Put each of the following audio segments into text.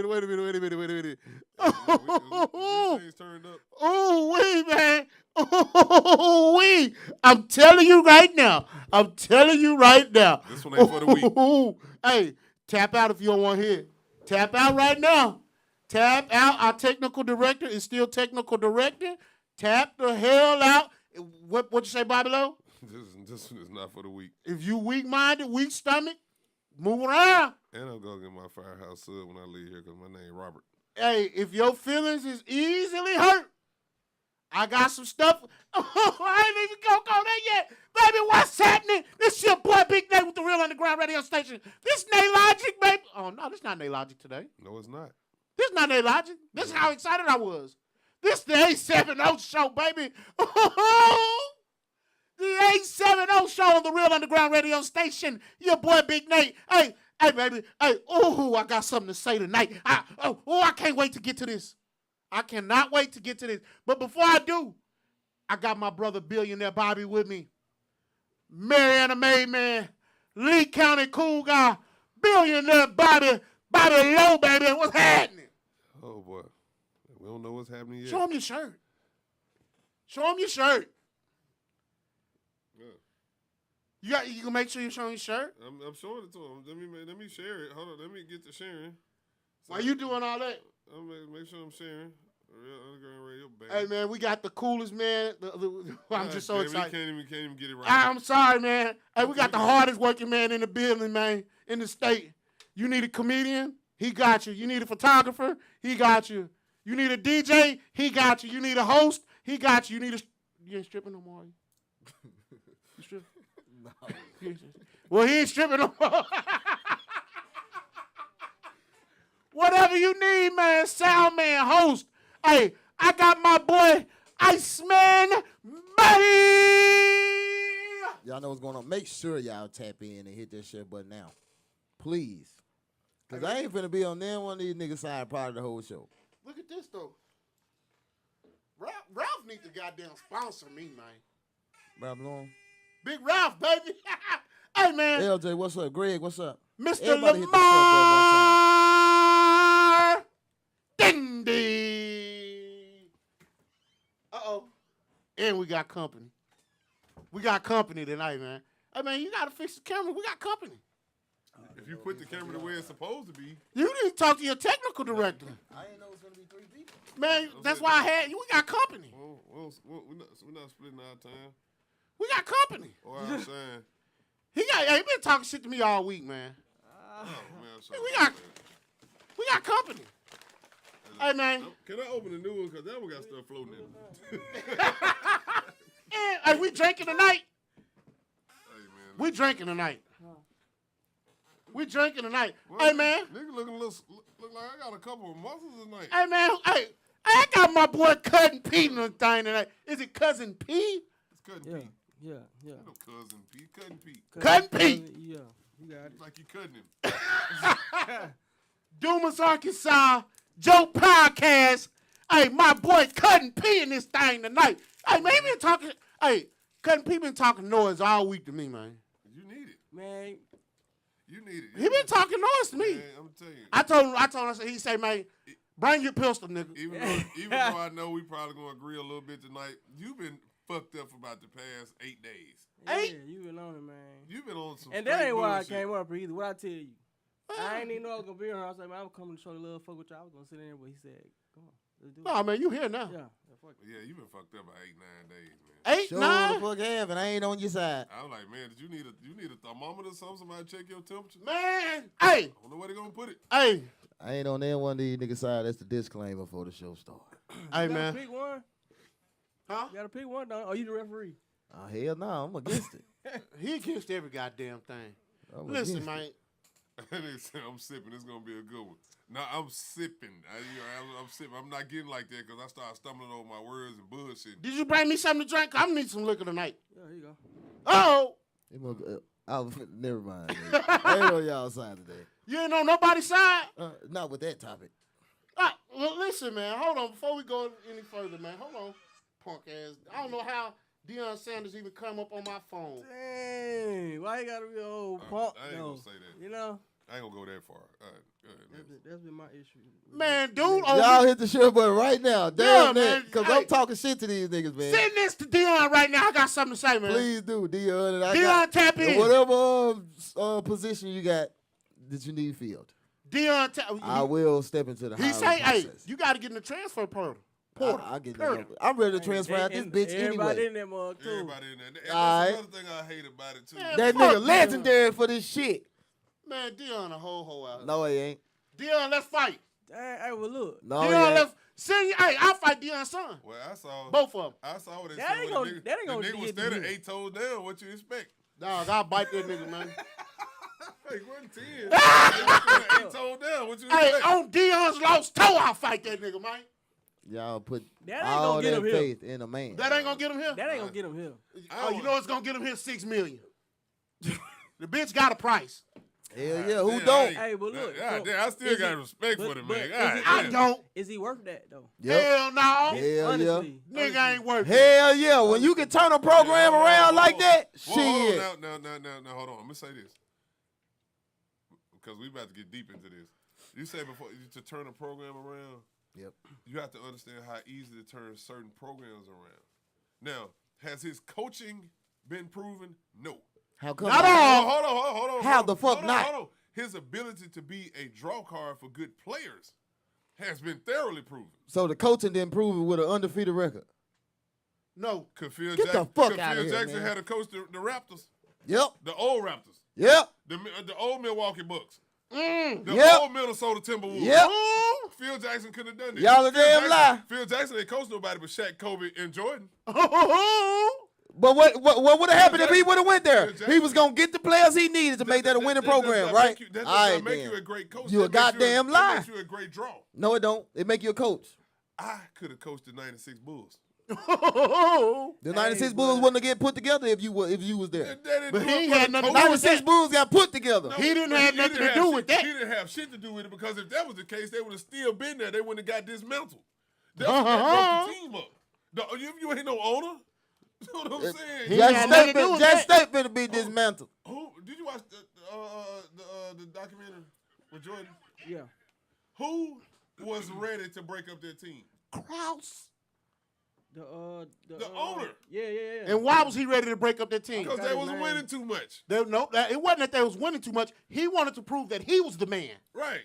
Wait a minute. Things turned up. Oh, wait, man. Oh, wait. I'm telling you right now. This one ain't for the week. Hey, tap out if you don't want to hear. Tap out right now. Tap out. Our technical director is still technical director. Tap the hell out. What you say, Bobby Lowe? This one is not for the week. If you weak-minded, weak stomach, move around. And I'm going to get my Firehouse sub when I leave here because my name Robert. Hey, if your feelings is easily hurt, I got some stuff. I ain't even go there yet. Baby, what's happening? This your boy Big Nate with the Real Underground Radio Station. This NATELOGIC, baby. Oh, no, this not NATELOGIC today. No, it's not. This not NATELOGIC. This is how excited I was. This the 870 show, baby. The 870 show on the Real Underground Radio Station. Your boy Big Nate. Hey, baby. Hey, I got something to say tonight. I can't wait to get to this. I cannot wait to get to this. But before I do, I got my brother Billionaire Bobby with me. Mariana Mayman, Lee County cool guy, Billionaire Bobby Lowe, baby. What's happening? Oh, boy. We don't know what's happening yet. Show him your shirt. Yeah. You can make sure you show him your shirt? I'm showing it to him. Let me share it. Hold on. Let me get to sharing. Why you doing all that? I'm make sure I'm sharing. Real Underground Radio, baby. Hey, man, we got the coolest man. I'm just so excited. Can't even get it right. I'm sorry, man. Hey, we got the hardest working man in the building, man, in the state. You need a comedian? He got you. You need a photographer? He got you. You need a DJ? He got you. You need a host? He got you. You ain't stripping no more, are you? You stripping? No. Well, he ain't stripping no more. Whatever you need, man. Sound man, host. Hey, I got my boy ICEMAN, buddy. Y'all know what's going on. Make sure y'all tap in and hit that share button now. Please. Because I ain't finna be on there one of these niggas' side part of the whole show. Look at this, though. Ralph needs to goddamn sponsor me, man. Ralph Long. Big Ralph, baby. Hey, man. LJ, what's up? Greg, what's up? Mr. Everybody hit the Lamar Dindy. Uh-oh. And we got company. We got company tonight, man. Hey, man, you got to fix the camera. We got company. If you put the camera the way it's supposed to be. You need to talk to your technical director. I didn't know it was going to be 3 people. Man, that's why I had you. We got company. Well, we're not splitting our time. We got company. Or I'm saying. He been talking shit to me all week, man. Oh, man, we got company. Hey, man. Can I open the new one? Because that one got stuff floating in it. Hey, we drinking tonight. Hey, man. We drinking tonight. Well, Hey, man. Nigga look like I got a couple of muscles tonight. Hey, man. Hey, I got my boy Cousin Pete in the thing tonight. Is it Cousin P? It's Cousin Pete. Yeah. No, Cousin Pete. Cousin Pete. Cousin Pete. Yeah, you got it. Like you cutting him. Dumas, Arkansas, Joe Podcast. Hey, my boy Cousin P in this thing tonight. Hey, man, he been talking. Hey, Cousin P been talking noise all week to me, man. You need it. Man, You need it. He been talking noise to me. Man, I'm telling you. I told him, he say, man, bring your pistol, nigga. Even though I know we probably gonna agree a little bit tonight, you've been fucked up for about the past 8 days. yeah, you been on it, man. You've been on some. And that ain't why I bullshit. came up here either. What I tell you? I ain't even know I was gonna be here. I was like, man, I was coming to show the little fuck with y'all. I was gonna sit in there, but he said, come on, let's do it. No, man, you here now. Yeah, fuck it. Yeah, you've been fucked up about 8-9 days, man. 8, Show 9? the fuck have, and I ain't on your side. I was like, man, did you need a thermometer or something? Somebody check your temperature? Man, hey, I don't know where they gonna put it. hey, I ain't on there one of these niggas' side. That's the disclaimer for the show start. hey, You man. gotta pick one. Huh? You gotta pick one, don't you? Oh, you the referee. Oh, hell no, I'm against it. He against every goddamn thing. I'm Listen, against man. it. They say I'm sipping. It's gonna be a good one. No, I'm sipping. I'm sipping. I'm not getting like that because I start stumbling over my words and bullshit. Did you bring me something to drink? I'm need some liquor tonight. Yeah, here you go. Oh, Never mind. Man. I ain't on y'all side today. you ain't on nobody's side? Not with that topic. Well, listen, man. Hold on. Before we go any further, man. Hold on. Punk ass. I don't know how Deion Sanders even come up on my phone. Dang, why you gotta be a old punk? I ain't though? gonna say that. You know? I ain't gonna go that far. All right, That's been my issue. Man, dude, Y'all hit the share button right now. Damn man. that. Because Hey. I'm talking shit to these niggas, man. send this to Dion right now. I got something to say, man. Please do, Dion. And I Dion, got, tap in. whatever position you got that you need filled, Dion, I will step into the he hiring say, hey, process. you got to get in the transfer portal. I'll get that. I'm ready to transfer out this bitch Everybody anyway. in that mug too. everybody in there. That's Alright. another thing I hate about it too. Man, That fuck nigga legendary for this shit. Man, Dion a whole out. No, he ain't. Dion, let's fight. Hey, well look. No, he Dion, ain't. let's send you. Hey, I'll fight Dion's son. Well, I saw Both of them. I saw what they That said. ain't when gonna- the nigga, that ain't gonna the nigga was get to standing you. 8 toes down. What you expect? Dog, I'll bite that nigga, man. Hey, 110. 8 toes down. What you Hey, expect? on Dion's lost toe, I'll fight that nigga, man. Y'all put That ain't all gonna get that him here. faith in a man. That ain't gonna get him here. That ain't gonna get him here. Oh, you know what's gonna get him here? $6 million. The bitch got a price. Hell yeah, who Damn, don't? Hey, but look. God so damn, I still is got he- respect for the but man. is God he- I damn. don't. Is he worth that though? Yep. Hell no. Hell yeah. Honestly, Nigga ain't worth it. Hell yeah. When you can turn a program around like that, Whoa, shit. hold on, now, hold on. I'm gonna say this because we about to get deep into this. You say before to turn a program around. Yep. You have to understand how easy to turn certain programs around. Now, has his coaching been proven? No. How come? Not all. Hold on. How hold the on, fuck hold on, not? hold on. His ability to be a draw card for good players has been thoroughly proven. So the coaching didn't prove it with an undefeated record. No. Could Phil Get the Jackson, fuck could outta Phil here, Jackson man. had to coach the Raptors, Yep. the old Raptors, Yep. the old Milwaukee Bucks, the Yep. old Minnesota Timberwolves. Yep. Ooh. Phil Jackson couldn't have done this. Y'all a Phil damn Jackson- lie. Phil Jackson ain't coached nobody but Shaq, Kobe, and Jordan. But what would have happened if he would have went there? Jackson- He was gonna get the players he needed to make that a winning program, does right? That does All not right, make then. you a great coach. You a That makes goddamn that lie. makes you a great draw. No, it don't. It make you a coach. I could have coached the '96 Bulls. The '96 Bulls wouldn't have get put together if you was there. But he ain't had nothing to do with '96 that. Bulls got put together. He didn't have nothing to do with that. He didn't have shit to do with it because if that was the case, they would have still been there. They wouldn't have got dismantled. That's what broke the team up. You ain't no owner. You know what I'm saying? He Jack had nothing to do State, with Jack that. State finna be dismantled. Who did you watch the documentary with Jordan? Yeah. Who was ready to break up their team? Krause. The owner. Yeah. And why was he ready to break up that team? Because got they his was name. winning too much. It wasn't that they was winning too much. He wanted to prove that he was the man. Right.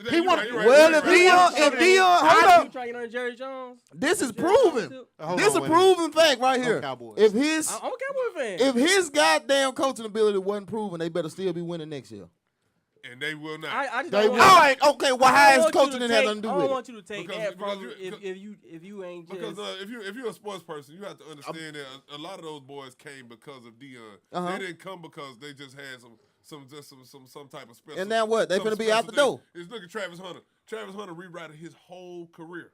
He wanted. Well, if Dion, hold You up, trying to get on Jerry Jones? this is Jerry Jones proven. too? Hold This on, a wait a minute. proven fact right here. Cowboys. If his I'm a Cowboy fan. if his goddamn coaching ability wasn't proven, they better still be winning next year. And they will not. I just They don't will. want- All right, okay. Well, I how don't his want you coaching to didn't have take- nothing to do I with don't it? want you to take Because- that because from if you ain't just. Because if you're a sports person, you have to understand that a lot of those boys came because of Dion. Uh-huh. They didn't come because they just had some type of special. And now what? They some finna be special out the thing. door. It's look at Travis Hunter. Travis Hunter rewrote his whole career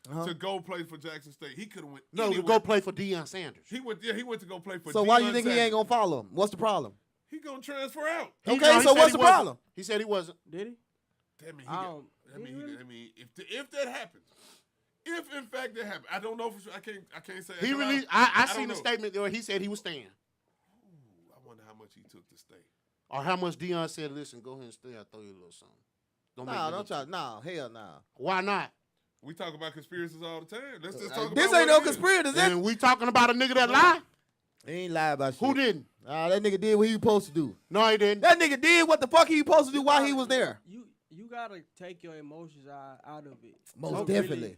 Uh-huh. to go play for Jackson State. He could have went No, to anywhere. go play for Deion Sanders. He went to go play for. So why Deion you think he Sanders. ain't gonna follow him? What's the problem? He gonna transfer out. He- Okay, no, he so said what's he the wasn't. problem? He said he wasn't. Did he? That mean, Really? if that happens, if in fact that happens, I don't know for sure. I can't say. He 'cause released. I I don't seen the know. statement where he said he was staying, Ooh, I wonder how much he took to stay. or how much Deion said. Listen, go ahead and stay. I'll throw you a little something. Don't make Nah, me don't look try. too- Nah, hell nah. Why not? We talk about conspiracies all the time. Let's just talk This about ain't no what it is. conspiracy. That And we talking about a nigga that lie? he ain't lie about shit. Who didn't? That nigga did what he was supposed to do. No, he didn't. That nigga did what the fuck he was supposed to do while he was there. You gotta take your emotions out of it. Most To definitely.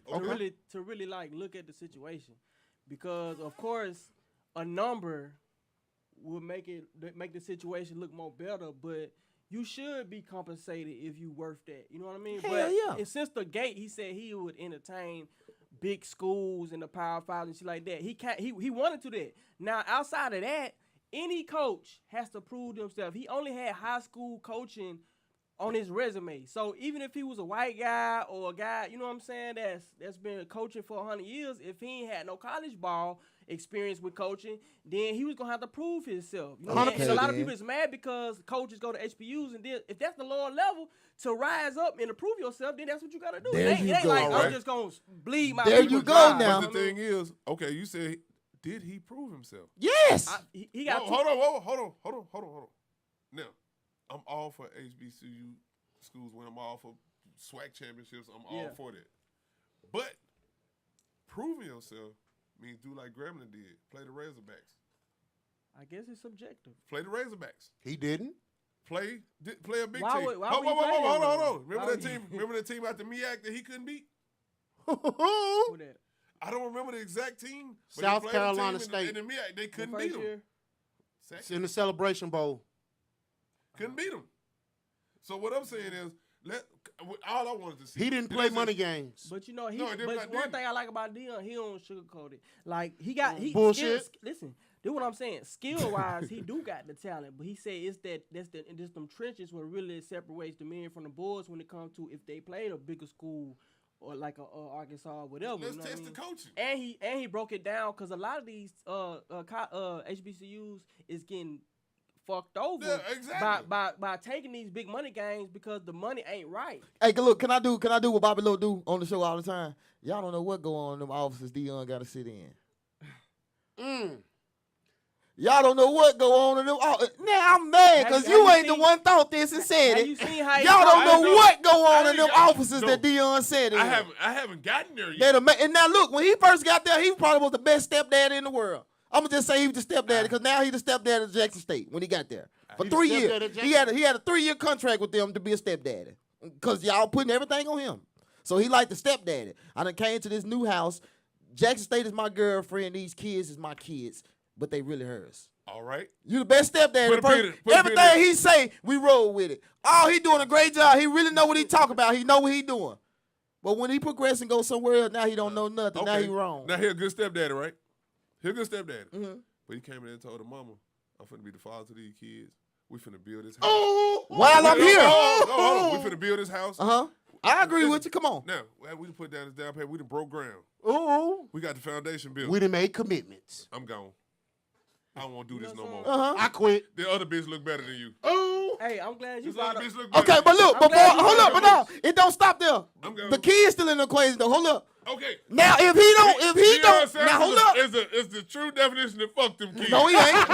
to really like look at the situation, because of course a number will make the situation look more better, but you should be compensated if you worth that. You know what I mean? Hell But yeah. and since the gate, he said he would entertain big schools and the Power Five and shit like that. He wanted to that. Now outside of that, any coach has to prove themselves. He only had high school coaching on his resume. So even if he was a white guy or a guy, you know what I'm saying, that's been coaching for 100 years, if he ain't had no college ball experience with coaching, then he was gonna have to prove himself. You know, 100%. and a lot of then. people is mad because coaches go to HBUs, and then if that's the lower level to rise up and to prove yourself, then that's what you gotta do. There It ain't you like go. I'm Alright. just gonna bleed my There people you go dry. now. But the thing is, okay, you said, did he prove himself? Yes. He got Hold on. Now, I'm all for HBCU schools when I'm all for SWAC championships. I'm all for that. But proving yourself means do like Gremlin did. Play the Razorbacks. I guess it's subjective. Play the Razorbacks. He didn't. Play a big Why team. would- why Hold would he play on. them? Remember that team? Remember that team out the MEAC that he couldn't beat? Who that? I don't remember the exact team. But South he played a Carolina team State. in the MEAC, they couldn't First beat him. year? It's in the Celebration Bowl. Couldn't beat him. So what I'm saying is, all I wanted to see. He didn't play money games. But you know, No, it didn't- but one thing I like about Dion, he don't sugarcoat it. Like he Bullshit. Listen, do what I'm saying. Skill wise, he do got the talent, but he said it's just them trenches where really separates the men from the boys when it comes to if they played a bigger school or like a Arkansas or whatever. Let's you know what I test the mean? coaching. And he broke it down because a lot of these HBCUs is getting fucked over Yeah, exactly. by taking these big money games because the money ain't right. Hey, look, can I do what Bobby Lowe do on the show all the time? Y'all don't know what go on in them offices Dion got to sit in. Y'all don't know what go on in them offices. Now I'm mad because Have you you ain't the seen- one thought this and said Have it. you seen how he Y'all don't talk? know what go on I in them ain't got- offices no. that Dion said it. I haven't gotten there They yet. and now look, when he first got there, he probably was the best stepdaddy in the world. I'm gonna just say he was the stepdaddy because now he's the stepdaddy at Jackson State when he got there for He 3 the years. stepdaddy at He had a 3-year contract with them to be a stepdaddy because y'all putting everything on him. So he like the stepdaddy. I done came to this new house. Jackson State is my girlfriend. These kids is my kids, but they really hers. All right. You the best stepdaddy. Put a pin in it. Put a pin in Everything it. he say, we roll with it. Oh, he doing a great job. He really know what he talk about. He know what he doing. But when he progress and go somewhere else, now he don't know nothing. Now he wrong. Now he a good stepdaddy, right? He a good stepdaddy. Mm-hmm. But he came in and told the mama, I'm finna be the father to these kids. We finna build this house. Oh, While I'm here. Hold on. We finna build this house. Uh-huh. I agree with you. Come on. Now, we done put down this down payment. We done broke ground. oh. We got the foundation built. We done made commitments. I'm gone. I don't want to do this no more. Uh-huh. I quit. The other bitch look better than you. Oh. Hey, I'm glad you This brought other up. bitch look better Okay, than but you. look, I'm glad you hold up, brought but it up. no, it don't stop there. I'm going. The kid's still in the equation though. Hold up. Okay. Now if he don't, now hold up. It's the true definition of fuck them kids. No, he ain't.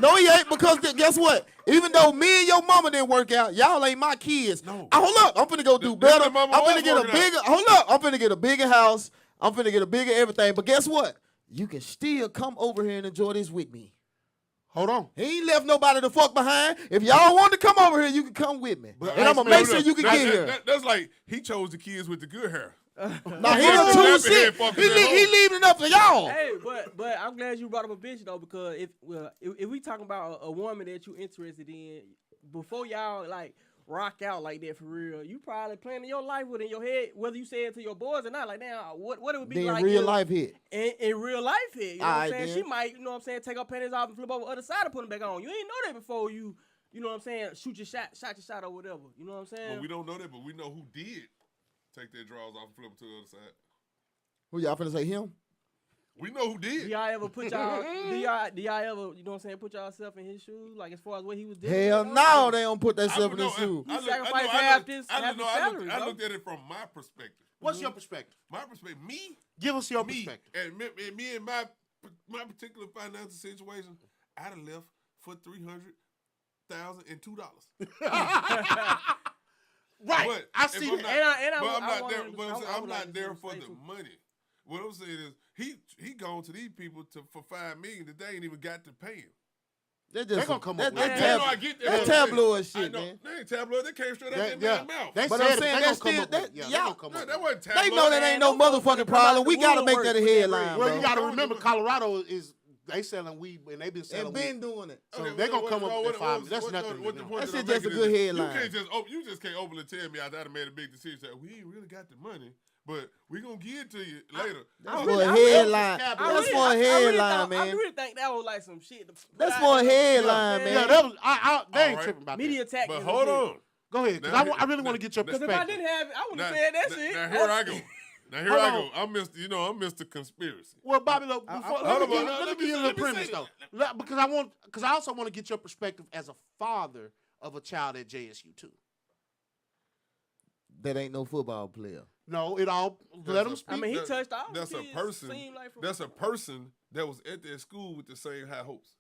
No, he ain't. Because guess what? Even though me and your mama didn't work out, y'all ain't my kids. No. Hold up. I'm finna go do This better. the mama I'm was finna get a working out. bigger. Hold up. I'm finna get a bigger house. I'm finna get a bigger everything. But guess what? You can still come over here and enjoy this with me. Hold on. He ain't left nobody to fuck behind. If y'all want to come over here, you can come with me. And I'm gonna make sure you can get here. That's like he chose the kids with the good hair. Now he done Nappy choose shit. head fuckers He at home. leaving it up to y'all. Hey, but I'm glad you brought up a bitch though because if we talking about a woman that you interested in before y'all like rock out like that for real, you probably planning your life with in your head whether you say it to your boys or not. Like now, what it would be Then like real if- life hit. in real life here. You know what I'm Aight, saying? then. She might, you know what I'm saying, take her panties off and flip over the other side and put them back on. You ain't know that before you know what I'm saying, shot your shot or whatever. You know what I'm saying? But we don't know that, but we know who did take their drawers off and flip them to the other side. Who y'all finna say him? We know who Do did. y'all ever put y'all do y'all ever, you know what I'm saying, put yourself in his shoes? Like as far as what he was doing? Hell no, they don't put themselves in I- his shoes. You sacrifice half his salary, I bro. looked at it from my perspective. What's your perspective? My perspective, me, Give us your me, perspective. and me and my particular financial situation, I'd have left for $300,000 and $2. Right. But I if see I'm that. not- And but I'm I not there. wanted But to- I'm saying I I'm would not like to there see for him the say too. money. What I'm saying is he gone to these people for $5 million that they ain't even got to pay him. They're They just gonna come up with I that. know I get that. That's But I'm saying, tabloid I shit, know, man. They ain't tabloid. They came straight out They- that yeah. man's mouth. They But said I'm it, saying they that's gonna come still up with that it. Yeah, they y'all. gonna come No, up that with it. wasn't tabloid. They know that Man, ain't no them motherfuckers motherfucking come out problem. the We gotta make woodwork that a with that headline, bread. Well, bro. you got to Told remember, you. Colorado is they selling weed and they been selling And weed. been doing it. So Okay, they gonna what- come what- up with what- five. what- That's what- nothing. what to the them. point That that shit I'm just a making good is headline. You just can't openly tell me I'd have made a big decision. That we ain't really got the money, but we gonna give it to you later. That's No, for a I- headline. I That's for a headline, man. I really think that was like some shit. to put That's out for a there. headline, Yeah, man. Yeah, that was. They ain't Alright. tripping about Media that. tactics. But hold on. Go ahead, because Now, I really want to get your because Because if I perspective. didn't have it, I wouldn't Now, have said that shit. now here I go. Now here Hold I on. go. I'm Mr. Conspiracy. Well, Bobby, look, before, hold let on, me let give me you a say- little let me premise say- though, because I also want to get your perspective as a father of a child at JSU too. That ain't no football player. No, it all let him speak. I mean, he That- touched all That's the a kids, person. seemed like from- That's a person that was at their school with the same high hopes.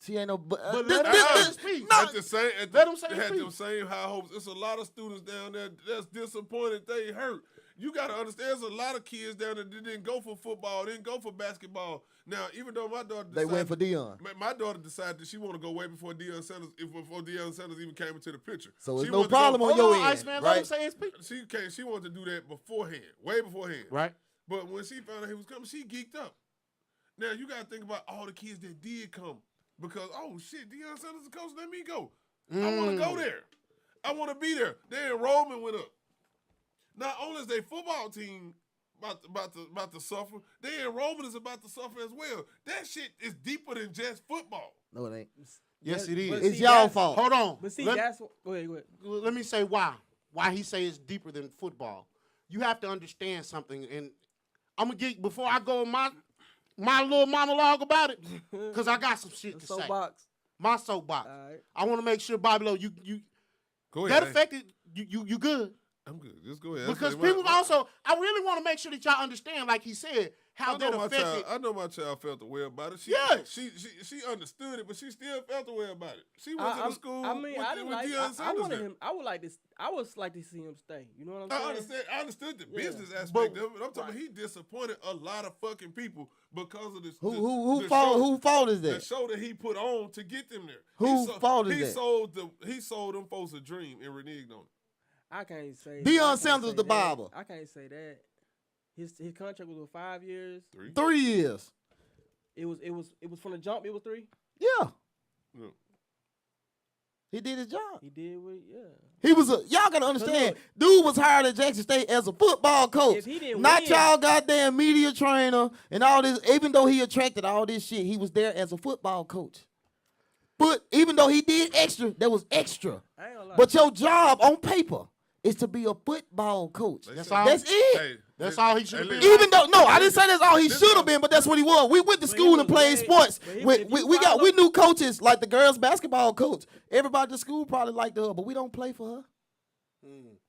She ain't no. But let him speak. At the same, Let him say they his had piece. them same high hopes. It's a lot of students down there that's disappointed they hurt. You got to understand, there's a lot of kids down there that didn't go for football, didn't go for basketball. Now, even though my daughter They went for Deion. My daughter decided that she want to go way before Deion Sanders, before Deion Sanders even came into the picture. So she it's no wanted to go- problem on Hold your on, end, Iceman. Let him right? say his piece. She wanted to do that beforehand, way beforehand. Right. But when she found out he was coming, she geeked up. Now, you got to think about all the kids that did come. Because, oh, shit, Deion Sanders is the coach, let me go. I want to go there. I want to be there. Their enrollment went up. Not only is their football team about to suffer, their enrollment is about to suffer as well. That shit is deeper than just football. No, it ain't. Yes, it But is. It's see, y'all that's- fault. Hold on. But see, Let- that's go ahead. let me say why. Why he say it's deeper than football. You have to understand something, and I'm gonna get before I go my little monologue about it, because I got some shit to say. Soapbox. My soapbox. All right. I want to make sure, Bobby Lowe, you Go that ahead. affected you good. I'm good. Just go ahead. Because That's- people also, I really want to make sure that y'all understand, like he said, how I that know, affected. I know my child felt the way about it. Yes. She understood it, but she still felt the way about it. She went to the school I mean, I didn't with like. Deion I Sanders wanted there. him. I would like to. I would like to see him stay. You know what I'm saying? I understood the Yeah. business aspect But- of it. I'm talking about he disappointed a lot of fucking people because of this. Who the fault? show- Who fault is The that? show that he put on to get them there. Who fault is he that? He sold them folks a dream and reneged on it. I can't say. Deion I can't Sanders say the that. Bible. I can't say that. His contract was for 5 years. 3 years. It was from the jump. It was 3. Yeah. No. He did his job. He did what? Yeah. He was y'all gotta understand, dude was hired at Jackson State as a football coach. If he didn't Not win- y'all goddamn media trainer and all this, even though he attracted all this shit, he was there as a football coach. But even though he did extra, that was extra. I ain't gonna lie. But your job on paper is to be a football coach. That's all. That's it. Hey, That's all he should have been. Even though, no, I didn't say that's all he This should is- have been, but that's what he was. We went to But school he and was played way- sports. but he- We if you we follow- knew coaches like the girls basketball coach. Everybody at school probably liked her, but we don't play for her.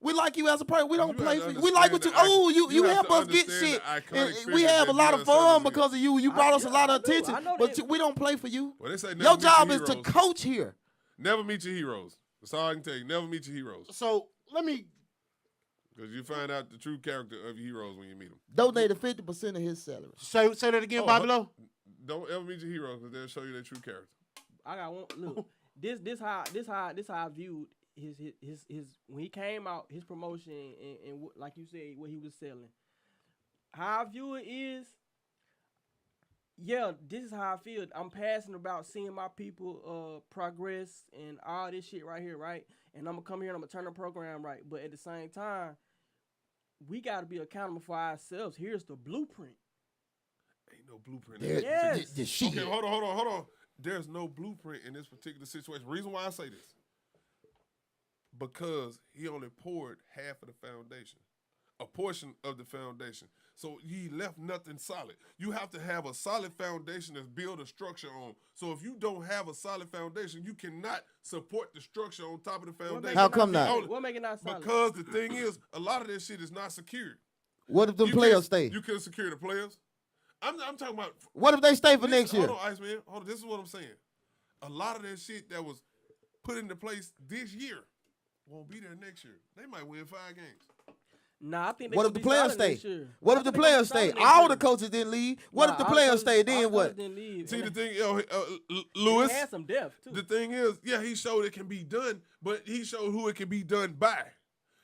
We like you as a person. We don't You play have for to you. We like what you. understand Oh, the you you have help to us get understand shit, the iconic and we figure have a that lot of Deion fun Sanders is. because of you. You brought us a lot of I know attention, but that. we don't play for you. Well, they say never Your meet job your is to heroes. coach here. Never meet your heroes. That's all I can tell you. Never meet your heroes. So let me. Because you find out the true character of your heroes when you meet them. Donated 50% of his salary. Say that again, Bobby Lowe. Don't ever meet your heroes because they'll show you their true character. I got one. Look, this how I viewed his when he came out, his promotion and like you said, what he was selling. How I view it is, yeah, this is how I feel. I'm passionate about seeing my people progress and all this shit right here, right? And I'm gonna come here and I'm gonna turn the program right. But at the same time, we gotta be accountable for ourselves. Here's the blueprint. Ain't no blueprint. There- Yes. the shit. Okay, hold on. There's no blueprint in this particular situation. Reason why I say this. Because he only poured half of the foundation. A portion of the foundation. So he left nothing solid. You have to have a solid foundation to build a structure on. So if you don't have a solid foundation, you cannot support the structure on top of the foundation. How come not? Only- What make it not solid? Because the thing is, a lot of this shit is not secured. What if the You players can't- stay? You can secure the players. I'm talking about. What if they stay for next year? Hold on, Iceman. Hold on. This is what I'm saying. A lot of that shit that was put into place this year won't be there next year. They might win 5 games. Nah, I think they What gonna if the be players solid stay? next year. What I if the think they gonna players be solid stay? next All year. the coaches didn't leave. What Nah, if the all players coaches- stay? all Then coaches what? didn't leave. See, And the they- thing, they Lewis, had some depth too. the thing is, yeah, he showed it can be done, but he showed who it can be done by.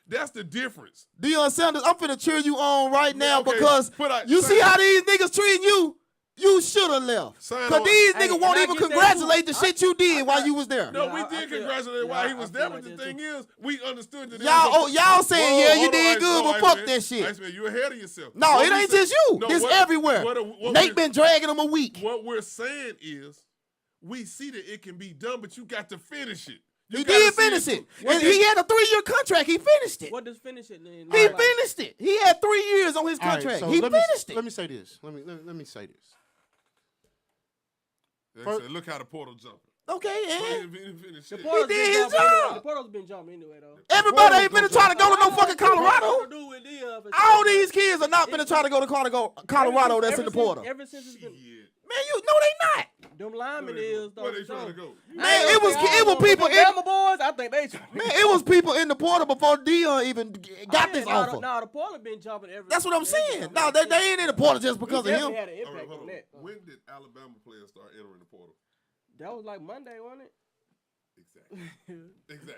That's the difference. Deion Sanders, I'm finna cheer you on right now Okay, because but you see sign- how these niggas treating you? You should have left. Sign Because on. these Hey, niggas and won't I even get that congratulate too. the shit you did while you was there. No, Yeah, we I did feel- congratulate while he was I there, feel but the like that thing is, we understood that. Y'all saying, yeah, you hold on, did good, but fuck Iceman. that shit. Iceman, you ahead of yourself. No, What it we ain't say- just you. No, This what- everywhere. what Nate we- been dragging them a week. What we're saying is, we see that it can be done, but you got to finish it. You He gotta did see finish it. through. And he had a 3-year contract. He finished it. What does finish it then? He Like- finished it. He had 3 years on his All right, contract. so He let finished me, it. Let me say this. Let me say this. They said, look how the portal jumping. Okay, He and didn't finish The it. Portals He been did his jumping anyway. job. The Portals been jumping anyway though. everybody ain't finna try to go to no fucking Colorado. All these kids are not finna try to go to Colorado that's in the portal. Ever since it's been, Shit. Man, you know they not. Them linemen Where is they trying to go? Man, it was people in. Alabama boys. I think they. Man, it was people in the portal before Dion even got this offer. Nah, the Portland been jumping every. That's what I'm saying. No, they ain't in the portal just because of him. Had an All right, impact hold on on. that. When did Alabama players start entering the portal? That was like Monday, wasn't it? Exactly.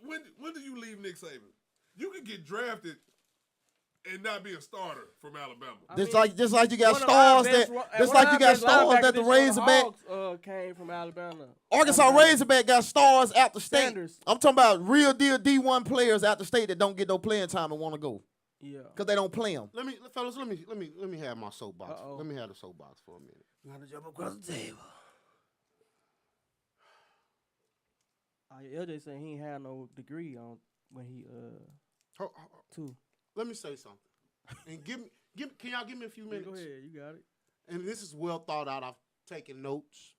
When do you leave Nick Saban? You can get drafted and not be a starter from Alabama. Just like you got stars that the Razorback came from Alabama. Arkansas Razorback got stars out the state. Sanders. I'm talking about real deal D1 players out the state that don't get no playing time and want to go Yeah. because they don't play them. Let me have my soapbox. Let me have the soapbox for a minute. Gotta jump across the table. LJ said he ain't had no degree on when he too. Let me say something. And can y'all give me a few minutes? Go ahead, you got it. And this is well thought out. I've taken notes.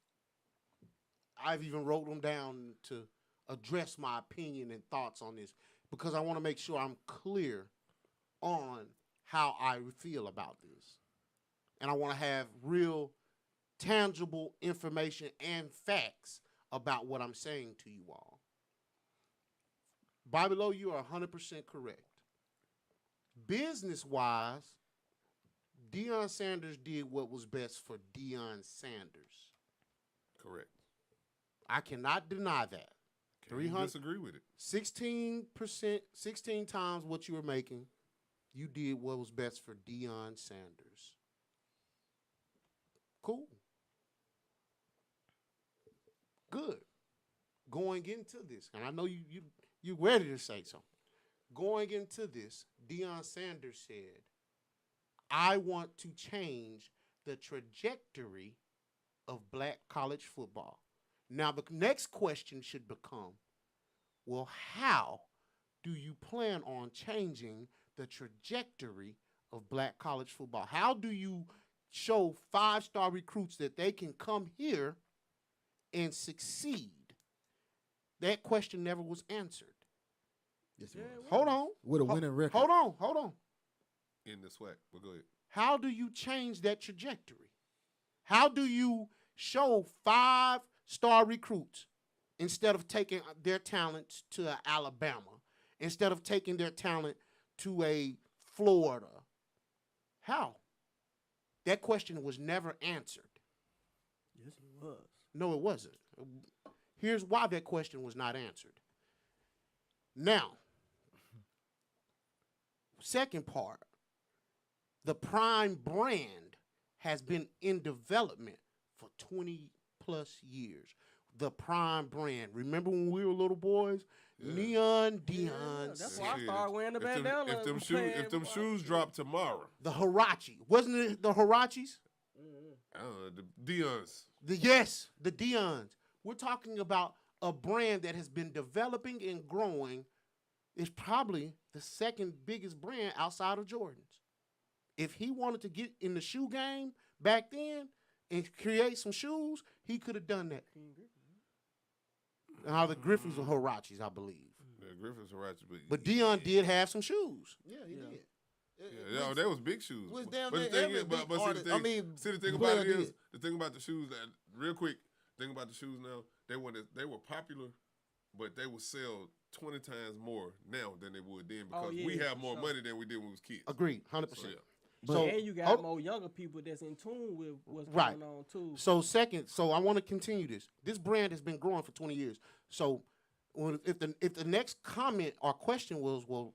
I've even wrote them down to address my opinion and thoughts on this because I want to make sure I'm clear on how I feel about this. And I want to have real, tangible information and facts about what I'm saying to you all. Bobby Lowe, you are 100% correct. Business-wise, Deion Sanders did what was best for Deion Sanders. Correct. I cannot deny that. Can you disagree with it? 16%, 16 times what you were making, you did what was best for Deion Sanders. Cool. Good. Going into this, and I know you ready to say something. Going into this, Deion Sanders said, I want to change the trajectory of black college football. Now, the next question should become, well, how do you plan on changing the trajectory of black college football? How do you show 5-star recruits that they can come here and succeed? That question never was answered. Yes, Hold on. With a winning record. Hold on. In the SWAC. But go ahead. How do you change that trajectory? How do you show 5-star recruits instead of taking their talents to Alabama, instead of taking their talent to a Florida? How? That question was never answered. Yes, it was. No, it wasn't. Here's why that question was not answered. Now, second part, the Prime brand has been in development for 20 plus years. The Prime brand. Remember when we were little boys? Yeah. Neon Deons. That's why I started wearing the bandana. If them shoes drop tomorrow. The Huarache. Wasn't it the Huaraches? The Deons. The Deons. We're talking about a brand that has been developing and growing. It's probably the second biggest brand outside of Jordan's. If he wanted to get in the shoe game back then and create some shoes, he could have done that. Now the Griffins were Huaraches, I believe. Yeah, Griffins were Huaraches, but Deion did have some shoes. Yeah, he did. Yeah, that was big shoes. Was but damn the thing is, the thing about it is, the thing about the shoes that real quick. Thing about the shoes now, they were popular, but they would sell 20 times more now than they would then because we have more money than we did when we was kids. Agreed, 100%. And you got more younger people that's in tune with what's going on too. So I want to continue this. This brand has been growing for 20 years. So if the next comment or question was, well,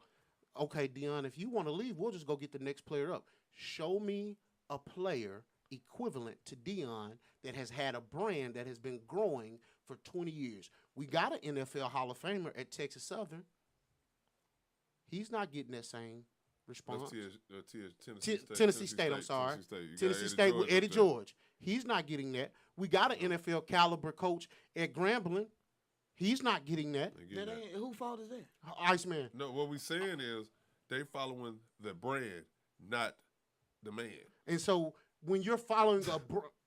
okay, Deion, if you want to leave, we'll just go get the next player up. Show me a player equivalent to Deion that has had a brand that has been growing for 20 years. We got an NFL Hall of Famer at Texas Southern. He's not getting that same response. Tennessee State, I'm sorry. Tennessee State with Eddie George. He's not getting that. We got an NFL caliber coach at Grambling. He's not getting that. Who fault is that? Iceman. No, what we're saying is they following the brand, not the man. And so when you're following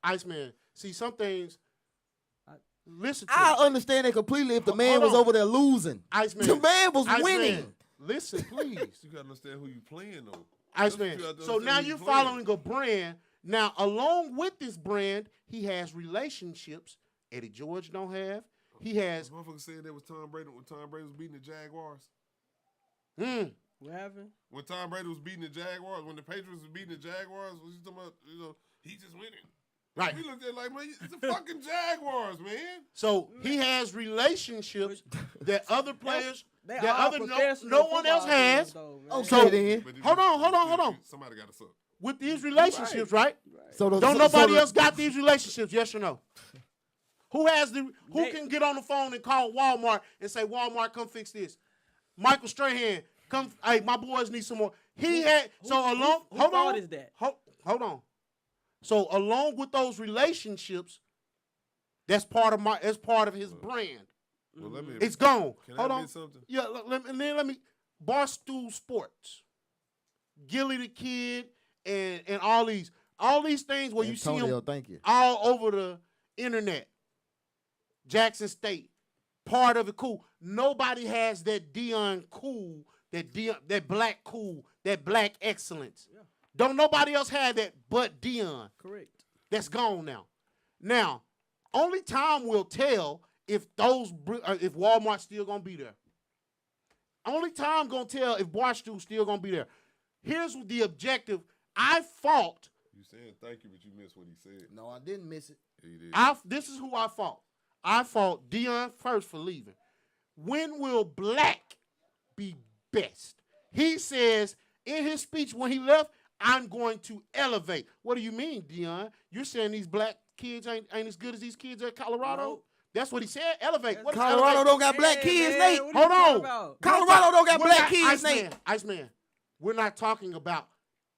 Iceman, see some things. Listen to I understand it completely if the man was over there losing. Iceman. The man was winning. Listen, please. You got to understand who you playing, though. Iceman. So now you're following a brand Now, along with this brand, he has relationships Eddie George don't have. He has. Motherfucker said that was Tom Brady when Tom Brady was beating the Jaguars. What happened? When Tom Brady was beating the Jaguars, when the Patriots was beating the Jaguars, was he talking about, he just winning. Right. We looked at it like, man, it's the fucking Jaguars, man. So he has relationships that other players, They that all other professional no one else football has. teams, though, man. Okay, So- then. But Hold on. Somebody got to suck. With these relationships, right? So the, Don't so- nobody so the- else got these relationships? Yes or no? Who They- can get on the phone and call Walmart and say, Walmart, come fix this? Michael Strahan, come. Hey, my boys need some more. He had Who hold fault on. is that? Hold on. So along with those relationships, that's part of his brand. Well, let me. It's gone. Can Hold I on. admit something? Yeah, let me. Barstool Sports, Gilly the Kid, and all these things where you see Antonio, them thank you. all over the internet. Jackson State, part of it cool. Nobody has that Dion cool, that black cool, that black excellence. Yeah. Don't nobody else have that but Dion. Correct. That's gone now. Now, only time will tell if Walmart's still gonna be there. Only time gonna tell if Barstool's still gonna be there. Here's the objective. I fought. You saying thank you, but you missed what he said. No, I didn't miss it. Yeah, you did. This is who I fought. I fought Dion first for leaving. When will black be best? He says in his speech when he left, I'm going to elevate. What do you mean, Dion? You're saying these black kids ain't as good as these kids at Colorado? No. That's what he said. Elevate. What is Colorado elevate? don't got black kids, man, Nate. what are you Hold talking on. about? Colorado don't got We're black not- kids, Nate. Iceman. We're not talking about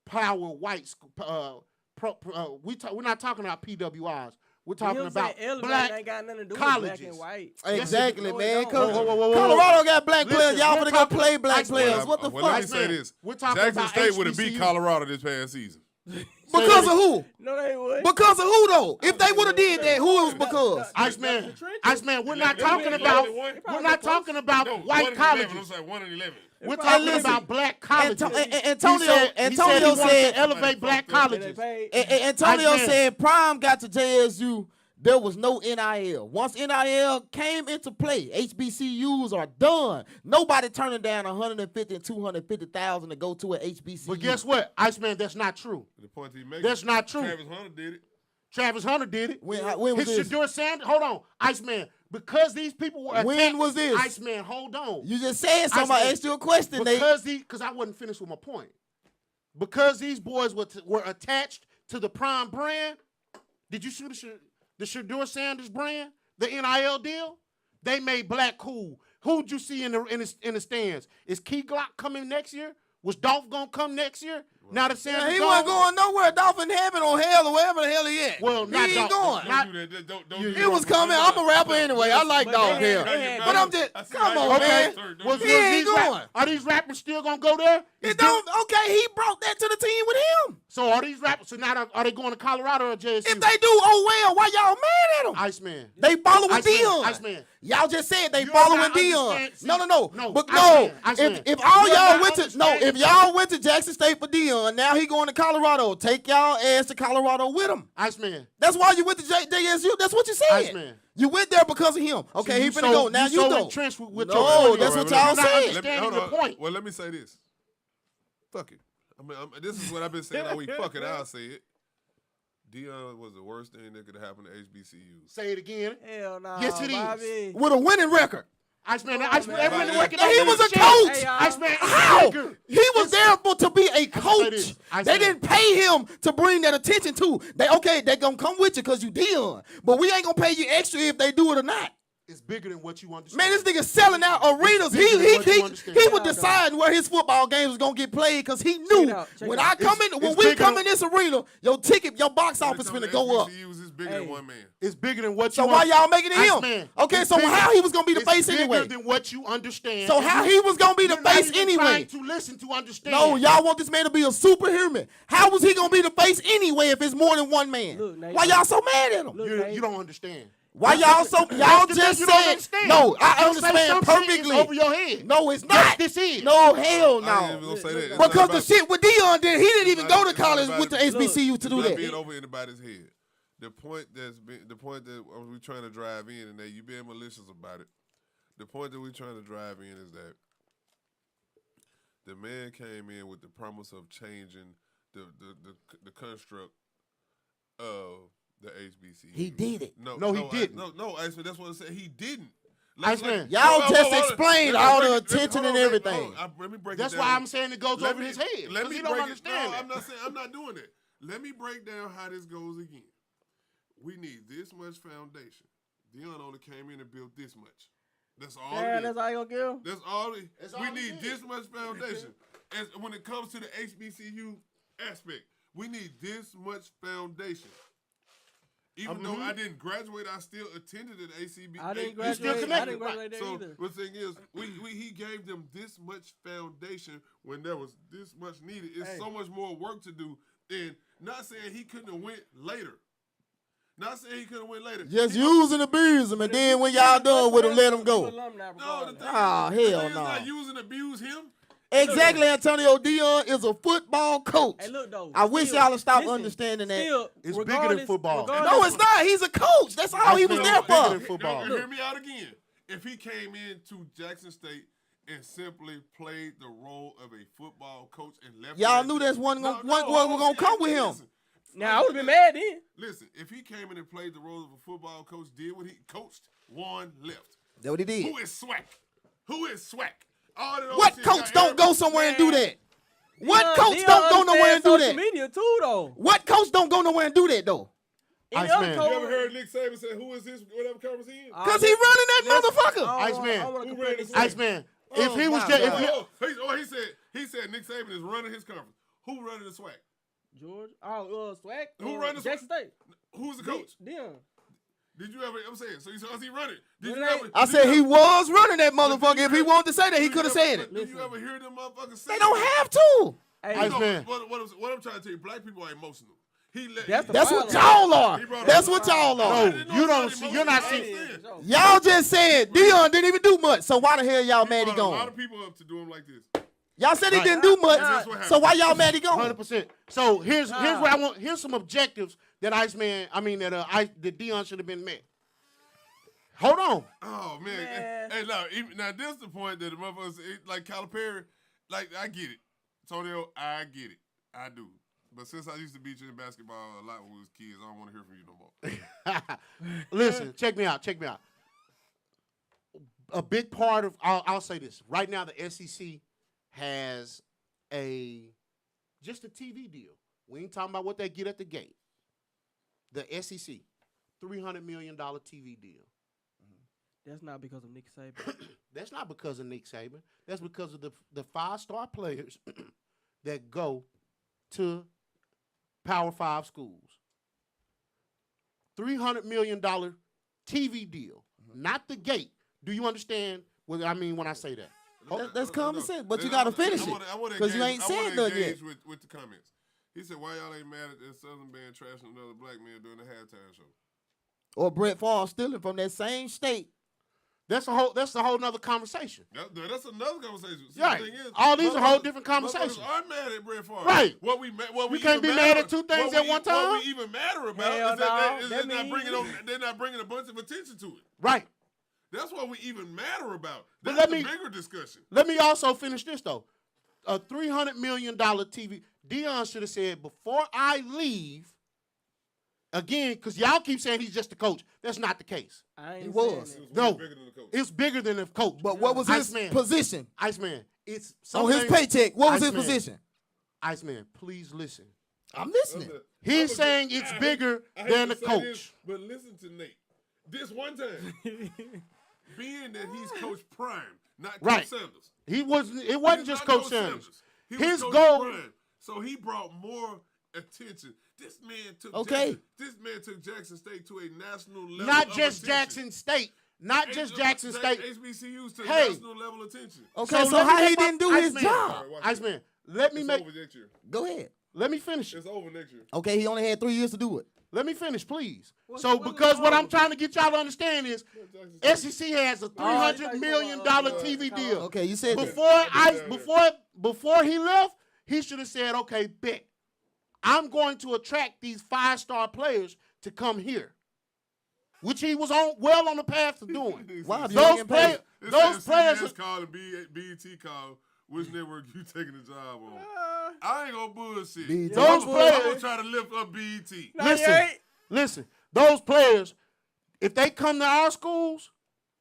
power whites. We're not talking about PWIs. We're talking Him about saying elevate black ain't got nothing to do colleges. with black and white. Exactly, No, it man. don't. Cause Whoa. Colorado got black Listen, players. Y'all we're finna go talking- play black Iceman, players. What the Well, let me fuck? say this. We're talking Jackson about State would have beat HBCU. Colorado this past season. Because of who? No, they would. Because of who though? If they would have did that, who it was because? Iceman, we're not They talking win about 11-1. we're not talking about No, white 1-11. colleges. I'm saying 1-11. We're Hey, talking listen. about black colleges. Antonio he said wanted to elevate black fucked up. And they colleges. paid. Antonio Iceman. said Prime got to JSU. There was no NIL. Once NIL came into play, HBCUs are done. Nobody turning down 150 and 250,000 to go to an HBCU. But guess what, Iceman? That's not true. The point he made. That's not true. Travis Hunter did it. Travis Hunter did it. When was His this? Shador Sanders. Hold on, Iceman. Because these people were When attacked- was this? Iceman, hold on. You just said something. I Iceman, asked you a question, Nate. because I wasn't finished with my point. Because these boys were attached to the Prime brand. Did you see the Shador Sanders brand, the NIL deal? They made black cool. Who'd you see in the stands? Is Key Glock coming next year? Was Dolph gonna come next year? Now that Sanders He gone? wasn't going nowhere. Dolphin Heaven or hell or wherever the hell he at. Well, he not ain't Dolph- going. not- Don't do that. Don't You- do He was coming. I'm a rapper anyway. I like But Dog they Hill. had- But I'm just, come on, Okay. man. Was He ain't these going. Are these rappers still gonna go there? It don't. Okay, he brought that to the team with him. So are these rappers? So now are they going to Colorado or JSU? If they do, oh well. Why y'all mad at him? Iceman. They following Iceman, Dion. Iceman. Y'all just said they You're following not Dion. understand- No. But Iceman. if all You're y'all not went to understanding. if y'all went to Jackson State for Dion, now he going to Colorado. Take y'all ass to Colorado with him. Iceman. That's why you went to JSU. That's what you said. Iceman. You went there because of him. Okay, So he you finna so- go. Now you you so go. entrenched with No, your point. that's what You're y'all not said. understanding the point. Well, let me say this. Fuck it. I mean, this is what I've been saying all week. Fuck it. I'll say it. Dion was the worst thing that could have happened to HBCUs. Say it again. Hell no. Yes, it is. Bobby. With a winning record. Iceman. Come on, Iceman. man. Everyone He recognize was this a shit. coach. Hey, y'all. Iceman. it's How? bigger. He was there to be a say coach. this. I They say didn't pay him to bring that attention to. They gonna come with you because you Dion. But we ain't gonna pay you extra if they do it or not. It's bigger than what you understand. Man, this nigga selling out arenas. bigger than what you He understand. was Check it out, deciding where his football games was gonna get played because he it knew out, check when it I out. come in, when It's we bigger come than- in this arena, your box office When it finna comes to go up. HBCUs, it's bigger Hey. than one man. It's bigger than what So you why y'all making it him? Iceman, Okay, it's so bigger- how he was gonna be the it's face bigger anyway? than what you understand. So how he was gonna be the You're not face even anyway? trying to listen to understand. No, y'all want this man to be a superhuman. How was he gonna be the face anyway if it's more than one man? Look, Nate. Why y'all so mad at him? Look, You Nate. don't understand. Why y'all so y'all That's the just thing you don't said understand. no? I You say understand some shit is perfectly. over your head. No, it's Yes, not. this is. No, hell I ain't even no. gonna say that. It's Because not the about- shit with Dion did, he didn't even it's go not- to it's not college about with the it. HBCU It's to do not that. being over anybody's head. The point that we're trying to drive in, and that you being malicious about it. The point that we're trying to drive in is that the man came in with the promise of changing the construct of the HBCU. He did it. No, he didn't. No, Iceman, that's what I said. He didn't. Iceman, Y'all just hold on. explained Let me all break the it- let me- attention hold and on, everything. let me break That's it why down. I'm saying it goes over his head. Let Because me he don't break understand it. that. No, I'm not doing that. Let me break down how this goes again. We need this much foundation. Dion only came in and built this much. That's all it Damn, is. that's all you gonna give? That's all it That's is. all We it need is. this much foundation. As when it comes to the HBCU aspect, we need this much foundation. Even though I didn't graduate, I still attended an ACB. I didn't You still graduate. I connected, didn't graduate there So either. the thing is, he gave them this much foundation when there was this much needed. It's so much more work to do. And not saying he couldn't have went later. Not saying he couldn't have went later. Just He- use and abuse him, and then when y'all done with him, let him go. No, the thing Ah, is, the thing hell is no. not use and abuse him. Exactly, Antonio. Dion is a football coach. Hey, look though. I wish still- y'all would stop listen, understanding that. Still, It's bigger than regardless- football. regardless- No, it's not. He's a coach. That's all he was Iceman there is bigger for. than football. Hear me out again. If he came into Jackson State and simply played the role of a football coach and left, Y'all it knew at that's that- one No, gonna no, hold on, gonna come with him. listen. Now I would have been mad then. Listen, if he came in and played the role of a football coach, did what he coached, won, left. That's what he did. Who is Swack? Who is Swack? All that other What shit coach got don't go everybody- somewhere and do that? What Dion- coach Dion don't go nowhere and do understands that? social media too, though. What coach don't go nowhere and do that though? Any Iceman. other You coach- You ever heard Nick Saban say, "Who is this? Whatever conference he in?" Cause he running that motherfucker. Iceman. Who ran this Iceman, if he was my just, God. He said Nick Saban is running his conference. Who running the SWAC? George, Swag. Who run the Jackson State? Who's the coach? Dion. Did you ever? I'm saying. So he running. Did When you they- ever? I did said you he ever- was running that motherfucker. If he ever- wanted to say that, he did could have you said ever- it. Did you ever hear them motherfuckers say They don't that? have to. Hey, Ice- No, Man. what I'm trying to tell you, black people are emotional. That's the That's what problem. y'all are. He brought That's up- what y'all I are. didn't know you he don't was see- you're not emotional. seeing- I understand. Y'all just said Dion didn't even do much. So why the hell y'all mad he brought a lot gone? of people up to do him like this. Y'all said he Right. didn't do much. That's what So why happened. y'all mad he gone? 100%. So here's what I want. Here's some objectives that that Dion should have been met. Hold on. Oh man. Hey, now this is the point that the motherfuckers like Calipari, like I get it. Tonio, I get it. I do. But since I used to beat you in basketball a lot when we was kids, I don't want to hear from you no more. Listen, check me out. A big part of I'll say this right now. The SEC has just a TV deal. We ain't talking about what they get at the gate. The SEC, $300 million TV deal. That's not because of Nick Saban. That's not because of Nick Saban. That's because of the 5-star players that go to Power 5 schools. $300 million TV deal, not the gate. Do you understand what I mean when I say that? That's common sense, but you gotta finish it, 'cause you ain't said nothing yet. With the comments. He said, "Why y'all ain't mad at that Southern band trashing another black man during the halftime show?" Or Brett Favre stealing from that same state. That's a whole nother conversation. That's another conversation. See, Right. The thing is, All these are whole motherfuckers- different conversations. motherfuckers are mad at Brett Favre. Right. What we You can't be mad at two things at one time. What we even matter about Hell is that no. they're That not means- they're not bringing a bunch of attention to it. Right. That's what we even matter about. But That's let the me- bigger discussion. Let me also finish this though. A $300 million TV. Dion should have said before I leave. Again, because y'all keep saying he's just a coach. That's not the case. I ain't He saying was. that. No. Bigger than the coach. It's bigger than a coach. But what was his Iceman. position Iceman. It's on his something- paycheck? What was his Iceman. position? Iceman, please listen. I'm listening. He's saying it's bigger than a to say coach. this, but listen to Nate. This one time, being that he's Coach Prime, not Coach Right. Sanders. It wasn't He's just not Coach Sanders. He was His Coach goal. Prime. So he brought more attention. This man took Okay. Jackson State to a national level. Not of just attention. Jackson State. Not just Jackson State. HBCUs to Hey. national level attention. Okay, so let me how he make my- didn't do his Iceman. job? Watch Iceman, let me It's make over that year. Go ahead. Let me finish. It's over next year. Okay, he only had 3 years to do it. Let me finish, please. What's Because what I'm wrong? trying to get y'all to understand is SEC has a $300 million TV deal. Okay, you said that. Before he left, he should have said, okay, bet. I'm going to attract these 5-star players to come here, which he was well on the path to doing. Why? If you Those ain't getting paid. those players. CBS called and BET called. Which network you taking the job on? I ain't gonna bullshit. BET. Those I'm players. gonna try to lift up BET. Listen. Those players, if they come to our schools,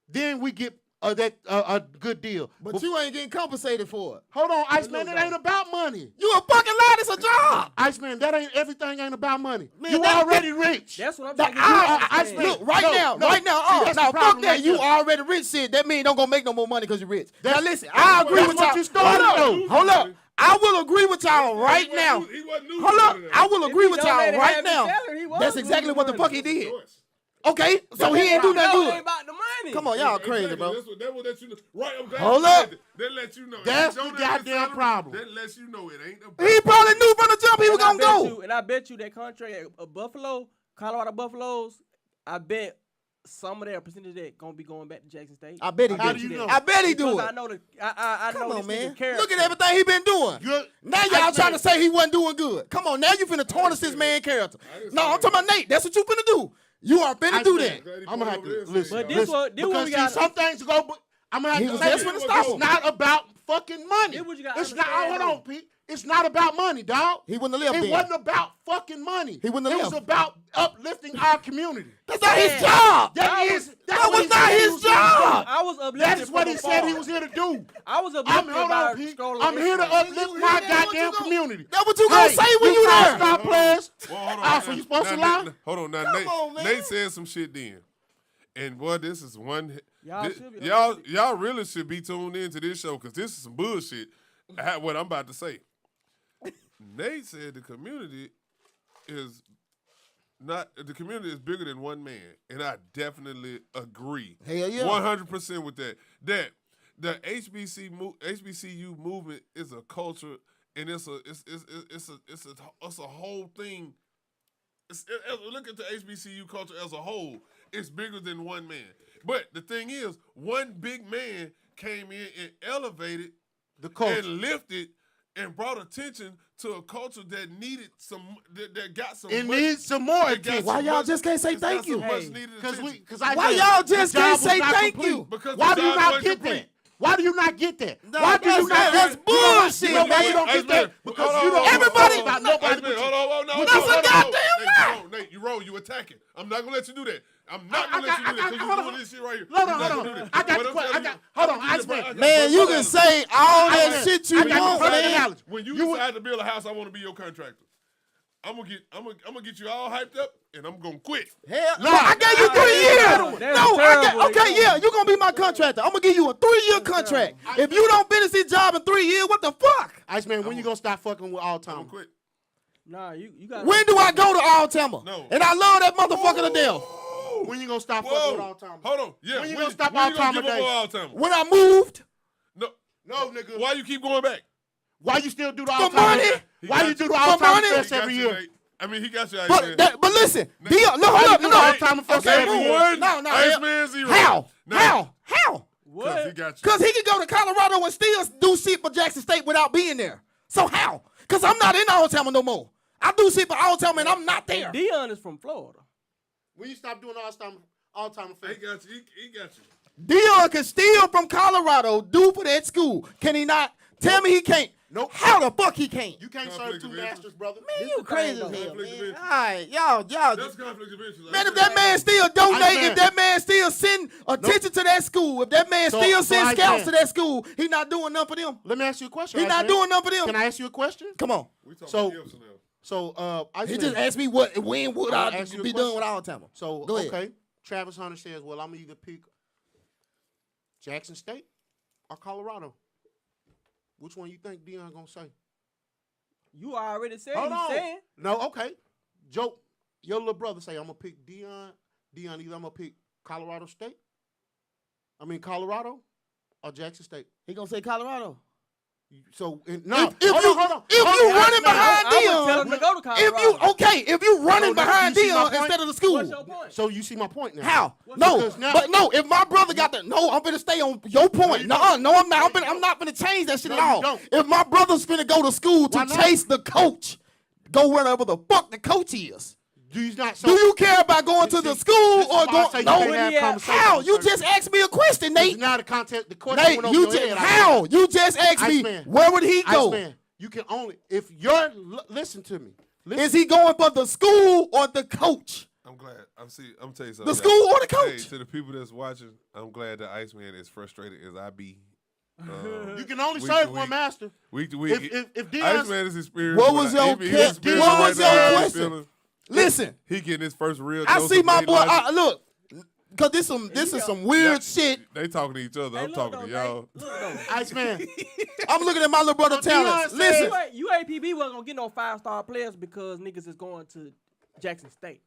then we get a good deal. But you ain't getting compensated for it. Hold on, Iceman. It ain't about money. You a fucking lie. It's a job. Iceman, everything ain't about money. Man, You already rich. That's what I'm That, saying. Iceman, look, right now. that's Now, the fuck problem that. right You there. already rich shit. That mean don't go make no more money because you're rich. Now, listen, that's I agree what with y'all. you started though. Hold up. I will agree with y'all right now. He wasn't new Hold up. to that. I will agree with y'all donated right half his now. salary, he was That's exactly losing what the money. fuck he did. Choice. Okay, so he ain't do No, nothing it ain't good. about the money. Come on, y'all Exactly. crazy, bro. That will let you know. Right, I'm glad Hold you up. said that. That lets you know. That's If you the donate his goddamn salary, problem. That lets you know it ain't about He probably knew from the jump he was And I gonna bet go. you- And I bet you that contract at Buffalo, Colorado Buffaloes, I bet some of their percentage of that gonna be going back to Jackson State. I bet he How do. do you know? I bet he Because do I it. know the I Come know on, this man. nigga character. Look at everything he been doing. You're- Now y'all Iceman. trying to say he wasn't doing good. Come on, now you finna tarnish this man character. didn't No, say I'm that. talking about Nate. That's what you finna do. You are finna do that. Iceman, I'm gonna have to listen. But this listen, what- this what because we got- see, some things go. I'm gonna have He to was say just this. finna stop It's him. not about fucking money. This what you gotta It's not. understand, Hold on, Pete. It's not about money, dog. He wouldn't have lived It then. wasn't about fucking money. He wouldn't have It was left. about uplifting our community. That's not his Yeah. job. That That what was he not said he his was here to do. job. I was uplifted. That is what from he said he afar. was here to do. I was uplifted Hold by on, Pete. scrolling I'm here to Instagram. uplift my goddamn community. That's what you gonna say when you there. Five-star players. Well, hold on. Ah, so you supposed to lie? Hold on. Now, Come Nate, on, man. Nate said some shit then. And, boy, this is one. Y'all should be- Y'all really should be tuned into this show because this is some bullshit. What I'm about to say. Nate said the community is bigger than one man, and I definitely agree. Hell yeah. 100% with that. That the HBCU movement is a culture, and it's a whole thing. Look at the HBCU culture as a whole. It's bigger than one man. But the thing is, one big man came in and elevated The culture. and lifted and brought attention to a culture that needed that got some. It much- needs some more that got attention. Why some y'all much- just can't say it's got thank some you? much Hey, needed Because attention. Why y'all just can't say thank you? Because Why the do you job not wasn't get complete. that? Why do you not get that? No, Why do you not that's get bullshit, You know why you man. don't get that? Because you don't Everybody- talk about nobody but you. Hold on, no, That's a goddamn lie. Nate, you wrong. You attacking. I'm not gonna let you do that. I'm not I gonna let you do that got- because hold you're on. doing this shit right here. Hold on, You're not hold gonna on. do that. I got What the I'm question. telling I got- you- hold I'm on, gonna give Iceman. I got Man, you first can analogy. say all that Iceman, shit you I got the want, first man. analogy. When you You would- decide to build a house, I want to be your contractor. I'm gonna get you all hyped up, and I'm gonna quit. Hell, No, I gave you 3 years. That's No, terrible. okay, yeah, you gonna be my contractor. I'm gonna give you a 3-year contract. If you don't finish this job in 3 years, what the fuck? Iceman, when you gonna stop fucking with all I'm gonna time? quit. Nah, you got. When do I go to Altamont? No. And I love that motherfucker to death. When you gonna stop fucking with all time? Hold on. Yeah. When you gonna stop when you gonna Altamont give up Day? on Altamont? When I moved, No. No, nigga. Why you keep going back? Why you still do the For all time? money. Why you do the For all time money. fest He got every you, year? Nate. I mean, he got you. but listen, Dion, no, Why hold you up, do no, the no. all-time fest Okay, every move year? on. No, Iceman zero. How? No. How? What? Because he got you. Because he can go to Colorado and still do shit for Jackson State without being there. So how? Because I'm not in Altamont no more. I do shit for Altamont and I'm not there. Dion is from Florida. When you stop doing all time He fest? got you. He got you. Dion can steal from Colorado, do for that school. Can he not? Tell me he can't. Nope. How the fuck he can't? You can't Conflict serve two of interest. masters, brother. Man, This you the crazy as thing, hell, Conflict of man. interest. All right, y'all. That's conflict of interest. Man, if that man still donate, Iceman. if that man still send attention to that school, if that man So- still so send scouts Iceman. to that school, he not doing nothing for them. Let me ask you a question. He not Iceman. doing nothing for them. Can I ask you a question? Come on. We talking So- about ifs now. So, He Iceman. just asked me when would I'll I ask you a be question. done with Altamont. So, Go ahead. okay. Travis Hunter says, well, I'm going to either pick Jackson State or Colorado. Which one you think Dion going to say? You already said Hold he's on. saying. No, okay. Joe, your little brother say, I'm going to pick Dion. Dion, either I'm going to pick Colorado or Jackson State. He gonna say Colorado. So no, If hold on. you running behind I would Dion, tell him to go to Colorado. if you running So now behind you see my Dion point? instead of the school, What's your point? So you see my point now? how? What's No, because now- but no. If my brother got the I'm gonna stay on your point. you No, don't. no, I'm not. I'm not gonna change that shit No, at you all. don't. If my brother's finna go to school to Why not? chase the coach, go wherever the fuck the coach is. Do you not? So, Do you care about going to the school this is or why I going? say you No. can't have Yeah. conversations How? with You certain just asked me a question, people. Nate. Now the content, the question Nate, went over you your just head. how? You just asked me Iceman. where would he go? Iceman, you can only if you're listen to me. Listen. Is he going for the school or the coach? I'm glad. I'm telling you something. The school or the Hey, coach? to the people that's watching, I'm glad that Iceman is frustrated as I be. You can only week serve to one week. master. Week to week. If Dion's Iceman is experienced. What was your question? Listen, He getting his first real. I dose see of my weight boy. loss. Look, cause this is some weird shit. They talking to each other. Hey, I'm look talking though, to y'all. Nate, look though. Iceman, I'm looking at my little brother So Deion talents. said- Listen, UAPB wasn't gonna get no 5-star players because niggas is going to Jackson State.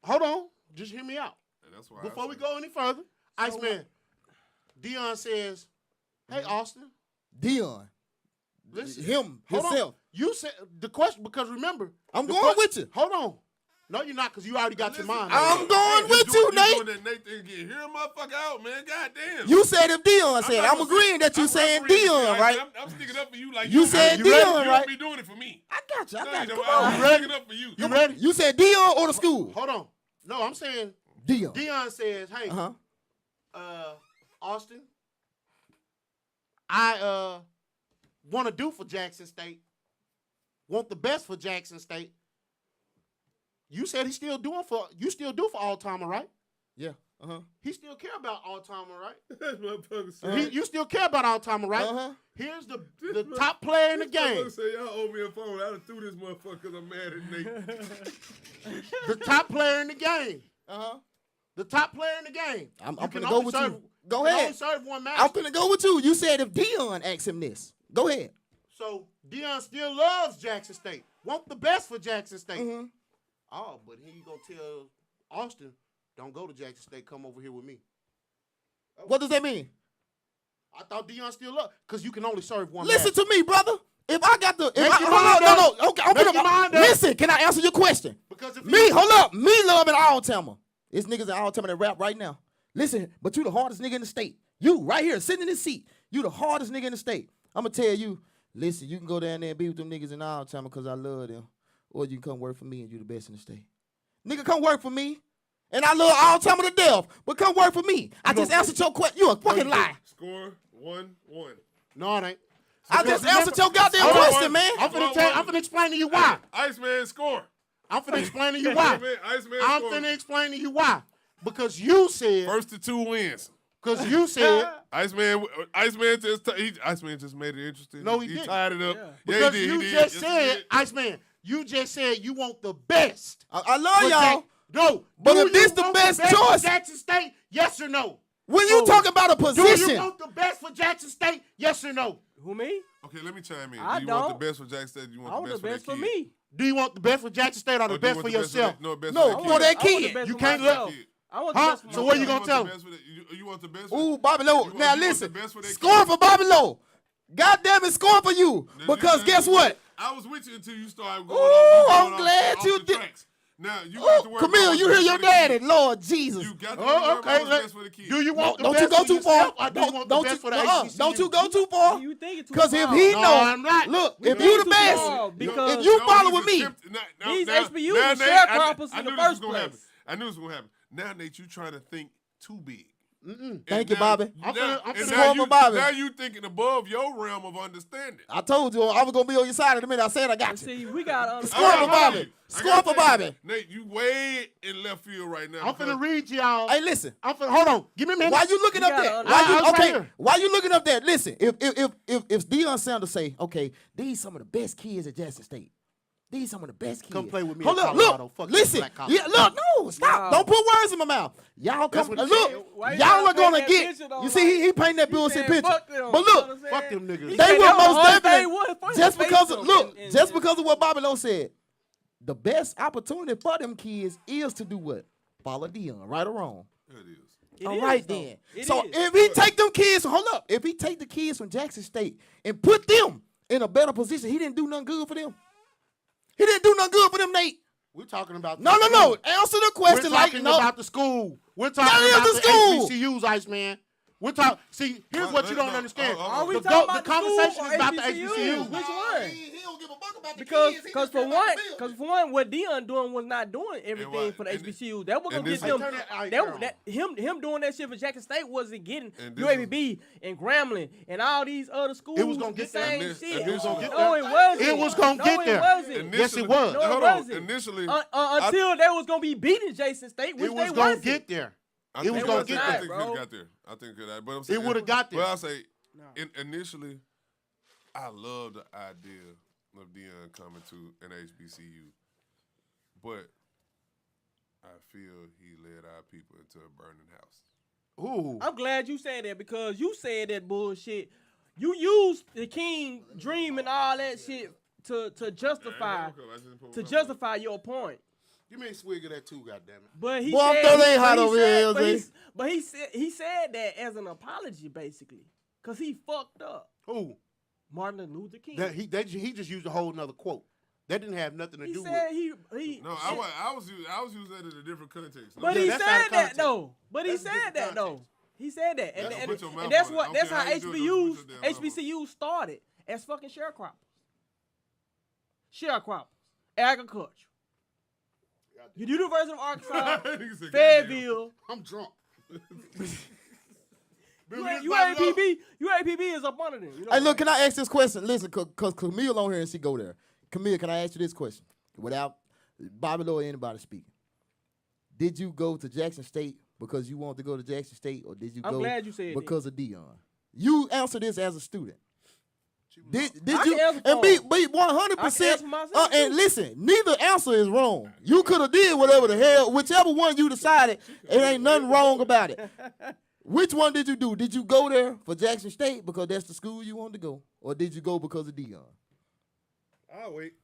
hold on. Just hear me out. That's why Before we go any further, Iceman, Dion says, "Hey Austin, Dion, listen, him hold on. himself. You said the question because remember, I'm the going que- with you. Hold on. No, you're not because you already got your mind. I'm made up. going with you, Nate. Doing that Nate thing again. Hear a motherfucker out, man. Goddamn. You said if Dion said, not I'm gonna agreeing that you I'm saying refereeing Dion, this. right? I'm sticking up for you like You said you Dion, you right? don't be doing it for me. I got you. I No, got you you. don't. Come on. I'm ready? sticking up for you. You ready? You said Dion or the school? Hold on. No, I'm saying Dion. Dion says, "Hey, Uh-huh. Austin, I want to do for Jackson State. Want the best for Jackson State. You said he still do for all timer, right? Yeah. Uh-huh. He still care about all timer, right? That motherfucker said. You still care about all timer, right? Uh-huh. Here's the top player in the This game. motherfucker say y'all owe me a phone. I done threw this motherfucker because I'm mad at Nate. The top player in the game. Uh-huh. The top player in the game. I'm You finna can go only with serve- you. Go you can ahead. only serve one match. I'm finna go with you. You said if Dion asks him this. Go ahead. So Dion still loves Jackson State. Want the best for Jackson State. Mm-hmm. Oh, but he gonna tell Austin, don't go to Jackson State. Come over here with me. What does that mean? I thought Dion still loved because you can only serve one. Listen match. to me, brother. If I got the, Make your mind hold on, up. no, okay, I'm Make finna, your mind up. listen. Can I answer your question? Because if Me, hold up. Me loving Alabama. It's niggas in Alabama that rap right now. Listen, but you the hardest nigga in the state. You right here sitting in this seat. You the hardest nigga in the state. I'm gonna tell you. Listen, you can go down there and be with them niggas in Alabama because I love them, or you can come work for me and you the best in the state. Nigga, come work for me. And I love Alabama to death, but come work for me. I just answered your question. You a fucking lie. Score 1-1. No, it ain't. I Because just answered your goddamn Hold on, question, man. I'm finna explain to you why. Iceman score. I'm finna explain to you why. Iceman I'm score. finna explain to you why. Because you said. First to 2 wins. Because you said. Iceman just made it interesting. No, he didn't. tied it up. Yeah. Because he did. you he did. just Yes, he said, did. Iceman, you just said you want the best. I love for y'all. Jack- No. But Do if this you the want best for choice- Jackson State, yes or no? When you talk about a Do position, you want the best for Jackson State, yes or no? Who, me? Okay, let me chime in. I Do you want don't. the best for Jackson State? Do you I want want the best for that kid? me. Do you want the best for Jackson State or the Or do you best want for the yourself? best No, for that for kid? that I want kid. the best You for can't myself. look- I want the Huh? best for So myself. what you gonna tell me? You want the best? ooh, Bobby Lowe. You want- Now you want listen, the best for that scoring kid? for Bobby Lowe. God damn it, scoring for you. Because guess what? I was with you until you started going Ooh, off. I'm going off- glad off you the did- tracks. Now you got to Ooh, worry Camille, about you what's hear your best for the daddy. kid. Lord Jesus. You got to Oh, worry okay. about what's best for the kid. Do you want the Don't best you go for too far. yourself, or do you want the best for the ACC? Don't you go too far. You think it's too Because if far. he No, know, I'm not. look, We if think you the too best, far because if you No, follow he's with me, attempting- now- These now- HBUs now, are Nate, sharecroppers I in the knew this was first gonna place. happen. I knew this was gonna happen. Now, Nate, you trying to think too big. Thank you, Bobby. I'm finna score for Bobby. Now you thinking above your realm of understanding. I told you I was gonna be on your side in a minute. I said I got you. See, we got to Score for Bobby. Score for Bobby. Nate, you way in left field right now. I'm finna read y'all. Hey, listen. Hold on. Give me a minute. Why you looking You up gotta that? understand. Why I you was right okay? here. Why you looking up that? Listen, if Deion Sanders say, okay, these some of the best kids at Jackson State. These some of the best kids. Come play with me Hold in up, Colorado. look, Fuck listen. that black college. Yeah, look, no, stop. Wow. Don't put words in my mouth. Y'all come, what he said. look. Why you Y'all gotta are paint gonna that get. picture, though, You see, he painted that You bullshit said picture. fuck them, But you know what I'm look, saying? Fuck them niggas. He they said will that was most the hardest definitely. thing was for him Just to face because them of look, and- just because of what Bobby Lowe said, the best opportunity for them kids is to do what? Follow Deion, right or wrong. It is. It All is, right though. then. It So is. if he take them kids, hold up. If he take the kids from Jackson State and put them in a better position, he didn't do nothing good for them. He didn't do nothing good for them, Nate. We're talking about No. Answer the We're question like talking no. about the school. We're talking That is about the the school. HBCUs, Iceman. We're talking. See, here's what you don't No, understand. Are we The talking about the conversation the is about the HBCUs? HBCUs. Which one? He don't give a fuck about the Because, kids. He cause just for care about one, the building. cause for one, what Dion doing was not doing everything what? for the And HBCUs. That was and gonna this get them. is- Turn that light That, down. him doing that shit for Jackson State wasn't getting And this UAB and Grambling and all these other schools. It was gonna the get there. same And this- shit. and this was gonna get No, there. it wasn't. It was gonna no, get it there. wasn't. Yes, it was. No, it Hold wasn't. on. Initially, Until they was gonna be beating Jason State, which It they was gonna wasn't. get there. I It think was it gonna was- get I there. think bro. it got there. I think it got. But I'm saying It would've got there. Well, I say No. initially, I love the idea of Dion coming to an HBCU, but I feel he led our people into a burning house. Ooh. I'm glad you said that because you said that bullshit. You used the King dream and all that shit to justify your point. Give me a swig of that too, goddammit. But he Boy, I'm said, throwing they but hot he over said- here, but LJ. but he said that as an apology, basically, cause he fucked up Ooh. Martin Luther King. He just used a whole nother quote. That didn't have nothing to he do said with. he. No, I was using that in a different context. But Yeah, he that's out said of that context. though. But he That's said different that though. context. He said that, Yeah, don't put your mouth and that's on it. what I that's don't how care how you do it, don't put your damn mouth on it. HBCUs started as fucking sharecroppers, agriculture. The University of Arkansas, Nigga said, Fayetteville, I'm drunk. UAPB is up under them. You know Hey, look, that. can I ask this question? Listen, cause Camille on here and she go there. Camille, can I ask you this question without Bobby Lloyd or anybody speaking? Did you go to Jackson State because you wanted to go to Jackson State, or did you I'm go glad you said that. because of Dion? You answer this as a student. Did I you can answer and for be him. 100%? answer myself, And too. listen, neither answer is wrong. You could have did whatever the hell, whichever one you decided. It ain't nothing wrong about it. Which one did you do? Did you go there for Jackson State because that's the school you wanted to go, or did you go because of Dion? I'll wait.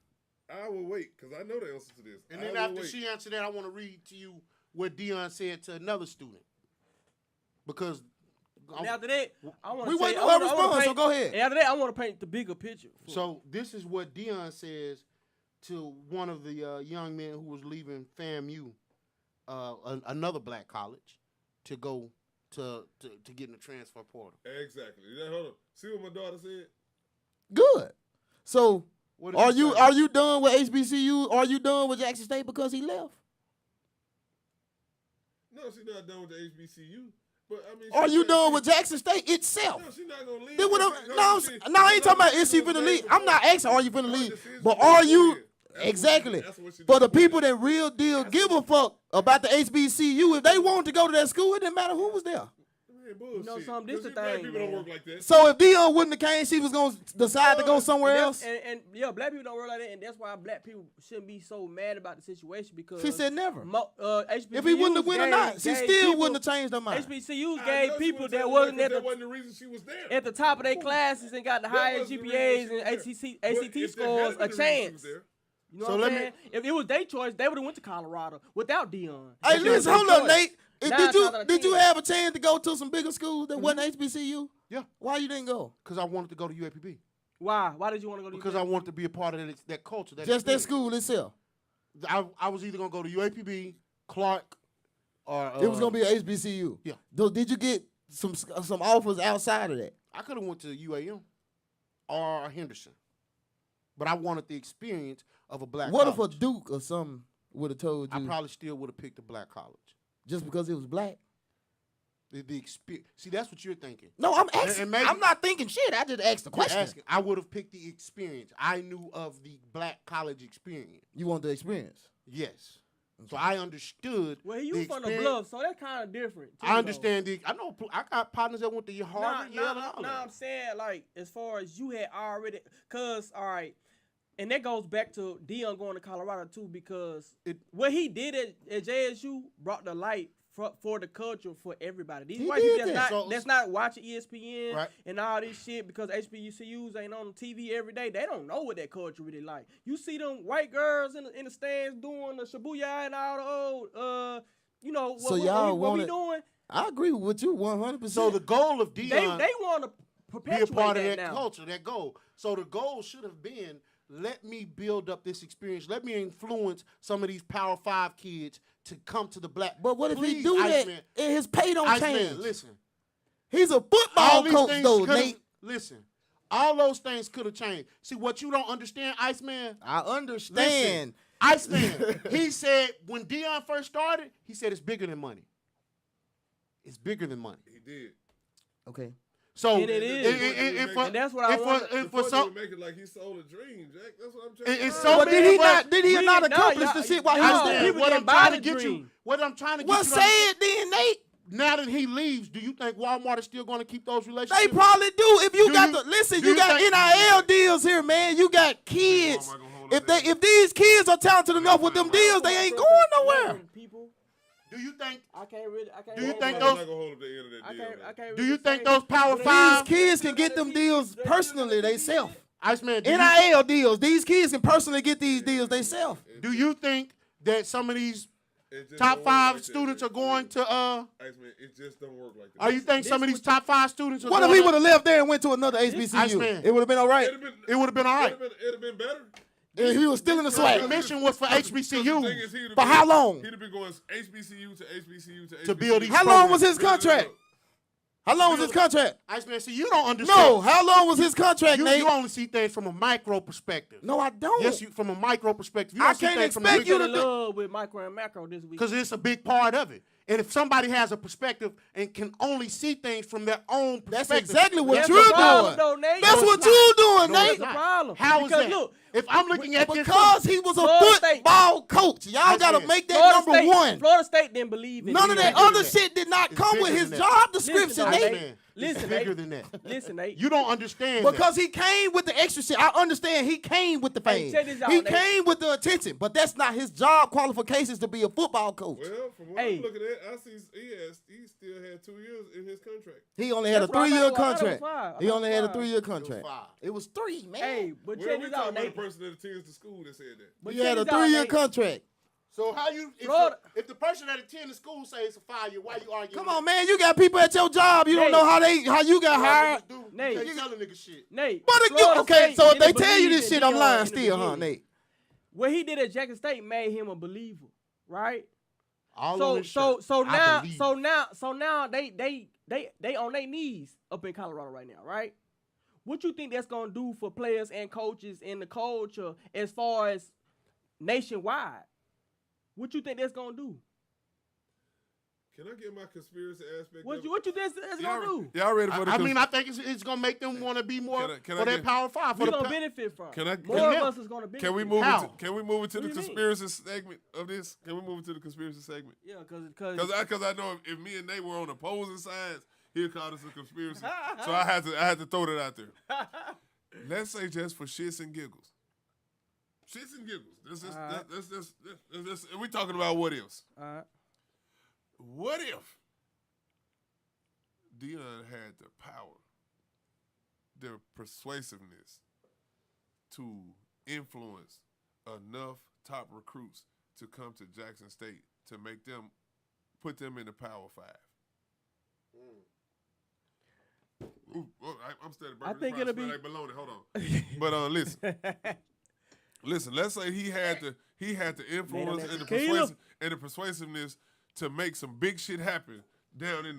I will wait because I know the answer to this. And then after she answered that, I want to read to you what Dion said to another student. Because And after that, I want We to waiting for her response, so go ahead. And after that, I want to paint the bigger picture. so this is what Dion says to one of the young men who was leaving FAMU, another black college, to go to get in the transfer portal. Exactly. Hold on. See what my daughter said? Good. So What did are he you say? are you done with HBCU? Are you done with Jackson State because he left? No, she's not done with the HBCU. But I mean, Are she you said done she- with Jackson State itself? No, she's not gonna leave. Then what She- no, I ain't talking about is she finna leave. I'm not asking are you finna leave, but are you exactly for the people that real deal give a fuck about the HBCU? If they wanted to go to that school, it didn't matter who was there. Man, bullshit. You know something, this 'Cause the these black thing, people don't man. work like that. So if Dion wouldn't have came, she was gonna decide to go somewhere else. And yeah, black people don't work like that, and that's why black people shouldn't be so mad about the situation because She said never. HBCUs If he wouldn't have went or not, she gave still people- wouldn't have changed her mind. HBCUs I gave know she people would've that told wasn't her at that the wasn't the reason she was there. at the top of their classes and got the highest wasn't the GPAs reason and she was there. ACT But if there scores hadn't a been the reason she was chance. there, You know So what let I'm me- saying? If it was their choice, they would have went to Colorado without Dion. Hey, If it was listen, their hold up, choice. Nate. Nine Did times you out of did you 10. have a chance to go to some bigger schools that wasn't HBCU? Yeah, Why you didn't go? because I wanted to go to UAPB. Why? Why did you want to go to Because I wanted to be a part of that culture. Just that experience. school itself. I was either gonna go to UAPB, Clark, or It was gonna be a HBCU. Yeah. Though, did you get some offers outside of that? I could have went to UAM or Henderson, but I wanted the experience of a black. What if a college. Duke or something would have told I you probably still would have picked a black college. just because it was black? The experience. See, that's what you're thinking. No, I'm asking. and maybe- I'm not thinking shit. I just asked the You're question. asking. I would have picked the experience. I knew of the black college experience. You want the experience? Yes. So I understood. Well, he the was from the experience. Bluff, so that's kind of different. too, I though. understand the. I know. I got partners that went to Nah, Harvard, Yale, and all I'm that. saying like as far as you had already, cause all right, and that goes back to Dion going to Colorado too, because what he did at JSU brought the light for the culture for everybody. These He white did people that. that's not watching ESPN Right. and all this shit because HBCUs ain't on TV every day. They don't know what that culture really like. You see them white girls in the stands doing the Shibuya and all the old, you know, So what y'all we wanted- doing. I agree with you 100%. So the goal of Deion They want to be a perpetuate part of that now. culture, that goal. So the goal should have been, let me build up this experience. Let me influence some of these Power 5 kids to come to the black. But what if he Please, do that Iceman, and his pay don't Iceman, change? listen. He's a All football these coach, things though, coulda- Nate. Listen, all those things could have changed. See, what you don't understand, Iceman, I understand. Iceman, he said when Deion first started, he said it's bigger than money. It's bigger than money. He did. Okay. So And it is. And that's what I want. and for Before some, they make it like he sold a dream, Jack. That's what I'm trying to it's say. so But many did he of us- not? Did he we not didn't- no, accomplish y'all- the shit while he no, was Iceman, there? people what didn't I'm buy trying the to get you, dream. what I'm trying to get Well, you. say to understand- it then, Nate. Now that he leaves, do you think Walmart is still going to keep those relationships? They probably do. If you Do got you- the listen, do you you got think- NIL deals here, man. You got kids. Walmart gonna hold up their- If these kids are talented enough with them deals, they ain't going nowhere. People, Do you think? I can't really. I can't. Do you really think Walmart's those- not gonna hold up the end of that I deal, can't. man. I can't. Do really you think say- those Power But Five These kids can get them deals personally themselves. Iceman? NIL deals. These kids can personally get these deals themselves. Do you think that some of these It just top don't work 5 like that, students man. are going to? Iceman, it just don't work like that. Are you think some of these top 5 students are What if going he to? would have left there and went to another HBCU? Iceman. It would have been all right. It would have been all right. It'd have been better. If he was still in the The swag. mission was for HBCUs. For how long? He'd have been going HBCU to HBCU to HBCU. To build these How long was his contract? How long was his contract? Iceman, see, you don't understand. No, how long was his contract, you, Nate? you only see things from a micro perspective. No, I don't. Yes, you from a micro perspective. You I don't see can't things from a expect you You to in love with micro and macro this week. because it's a big part of it. And if somebody has a perspective and can only see things from their own That's perspective, exactly what That's you're the problem, doing. though, Nate. That's No, what it's you're doing, No, Nate. it's the not. problem. How is Because that? look, if I'm looking at this, Because he was a Florida State- football coach. Y'all got to Iceman. make that Florida number State, one. Florida State didn't believe in None of that bigger other than that. shit did not It's come bigger with his than that. job Listen, description, though, Nate. Iceman, Listen, it's bigger Nate. than that. Listen, Nate. You don't understand Because he came with the extra shit. I understand he came with the Hey, fame. check this out, He Nate. came with the attention, but that's not his job qualifications to be a football coach. Well, from what Hey. I'm looking at, I see he still had 2 years in his contract. He only had a That's what I 3-year thought. I thought it was contract. five. I He thought only it had a was 3-year that. contract. 5. It was 3, man. Hey, but Well, check we this talking out, about a Nate. person that attends the school that said that. But He check had a this out, 3-year Nate. contract. So how you Florida- if the person that attend the school say it's a 5-year, why you arguing? Come on, man. You got people at your job. You don't Nate. know how you got hired. Nate. They tell a nigga shit. Nate. But Florida okay, State so if they didn't tell you believe this in shit, I'm Deion lying in the still, huh, beginning. Nate? What he did at Jackson State made him a believer, right? All on So this shirt. so I now believe. so now they on their knees up in Colorado right now, right? What you think that's gonna do for players and coaches and the culture as far as nationwide? What you think that's gonna do? Can I get my conspiracy aspect? What of you think that's gonna do? Y'all ready for the I mean, I think it's gonna make them want to be more Can I for their get- Power 5. For We the gonna pa- benefit from. Can I- More can of I- us is gonna benefit. Can we move? How? Can we move it to What the do you mean? conspiracy segment of this? Can we move it to the conspiracy segment? Yeah, cause Because I know if me and Nate were on opposing sides, he'd call this a conspiracy. So I had to throw that out there. Let's say just for shits and giggles. Shits and giggles. This we talking about what ifs. What if Deion had the power, the persuasiveness to influence enough top recruits to come to Jackson State to make them, put them in the Power 5? Ooh, I'm still I think it'll be- like baloney. Hold on. But listen. Let's say he had the influence and the persuasiveness to make some big shit happen down in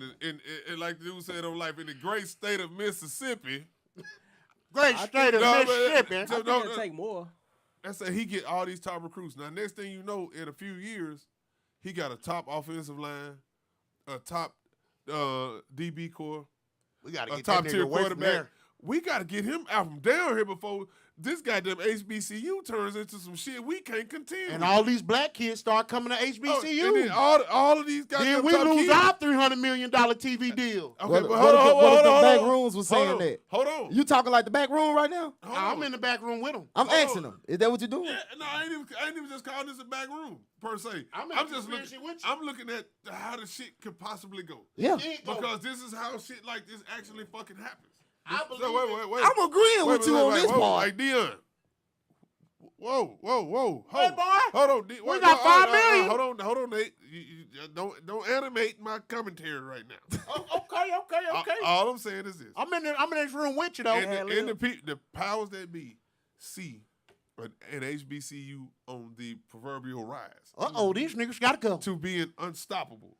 like the dude said on Life, in the great state of Mississippi. Great state of Mississippi. I think it'll take more. Let's say he get all these top recruits. Now, next thing you know, in a few years, he got a top offensive line, a top DB core, We gotta a get top that tier nigga away from quarterback. there. We got to get him out from down here before this goddamn HBCU turns into some shit we can't contend And with. all these black kids start coming to Oh, HBCU. and then all of these goddamn Then we top lose kids. our $300 million TV deal. Okay, What but if hold the on. back rooms was Hold saying on. that? Hold on. You talking like the back room right now? Hold I'm on. in the back room with them. I'm Hold asking on. them. Is that what you're doing? Yeah, no, I ain't even just calling this a back room per se. I'm in just conspiracy looking. with you. I'm looking at how the shit could possibly go. Yeah. It go. Because this is how shit like this actually fucking happens. I So believe wait. I'm agreeing with you on this part. Like Deion, Whoa. Hey, boy. Hold on. We got $5 million. Hold on, Nate. You don't animate my commentary right now. Okay. All I'm saying is this. I'm in this room with you though. And the powers that be see an HBCU on the proverbial rise. These niggas gotta go. To being unstoppable.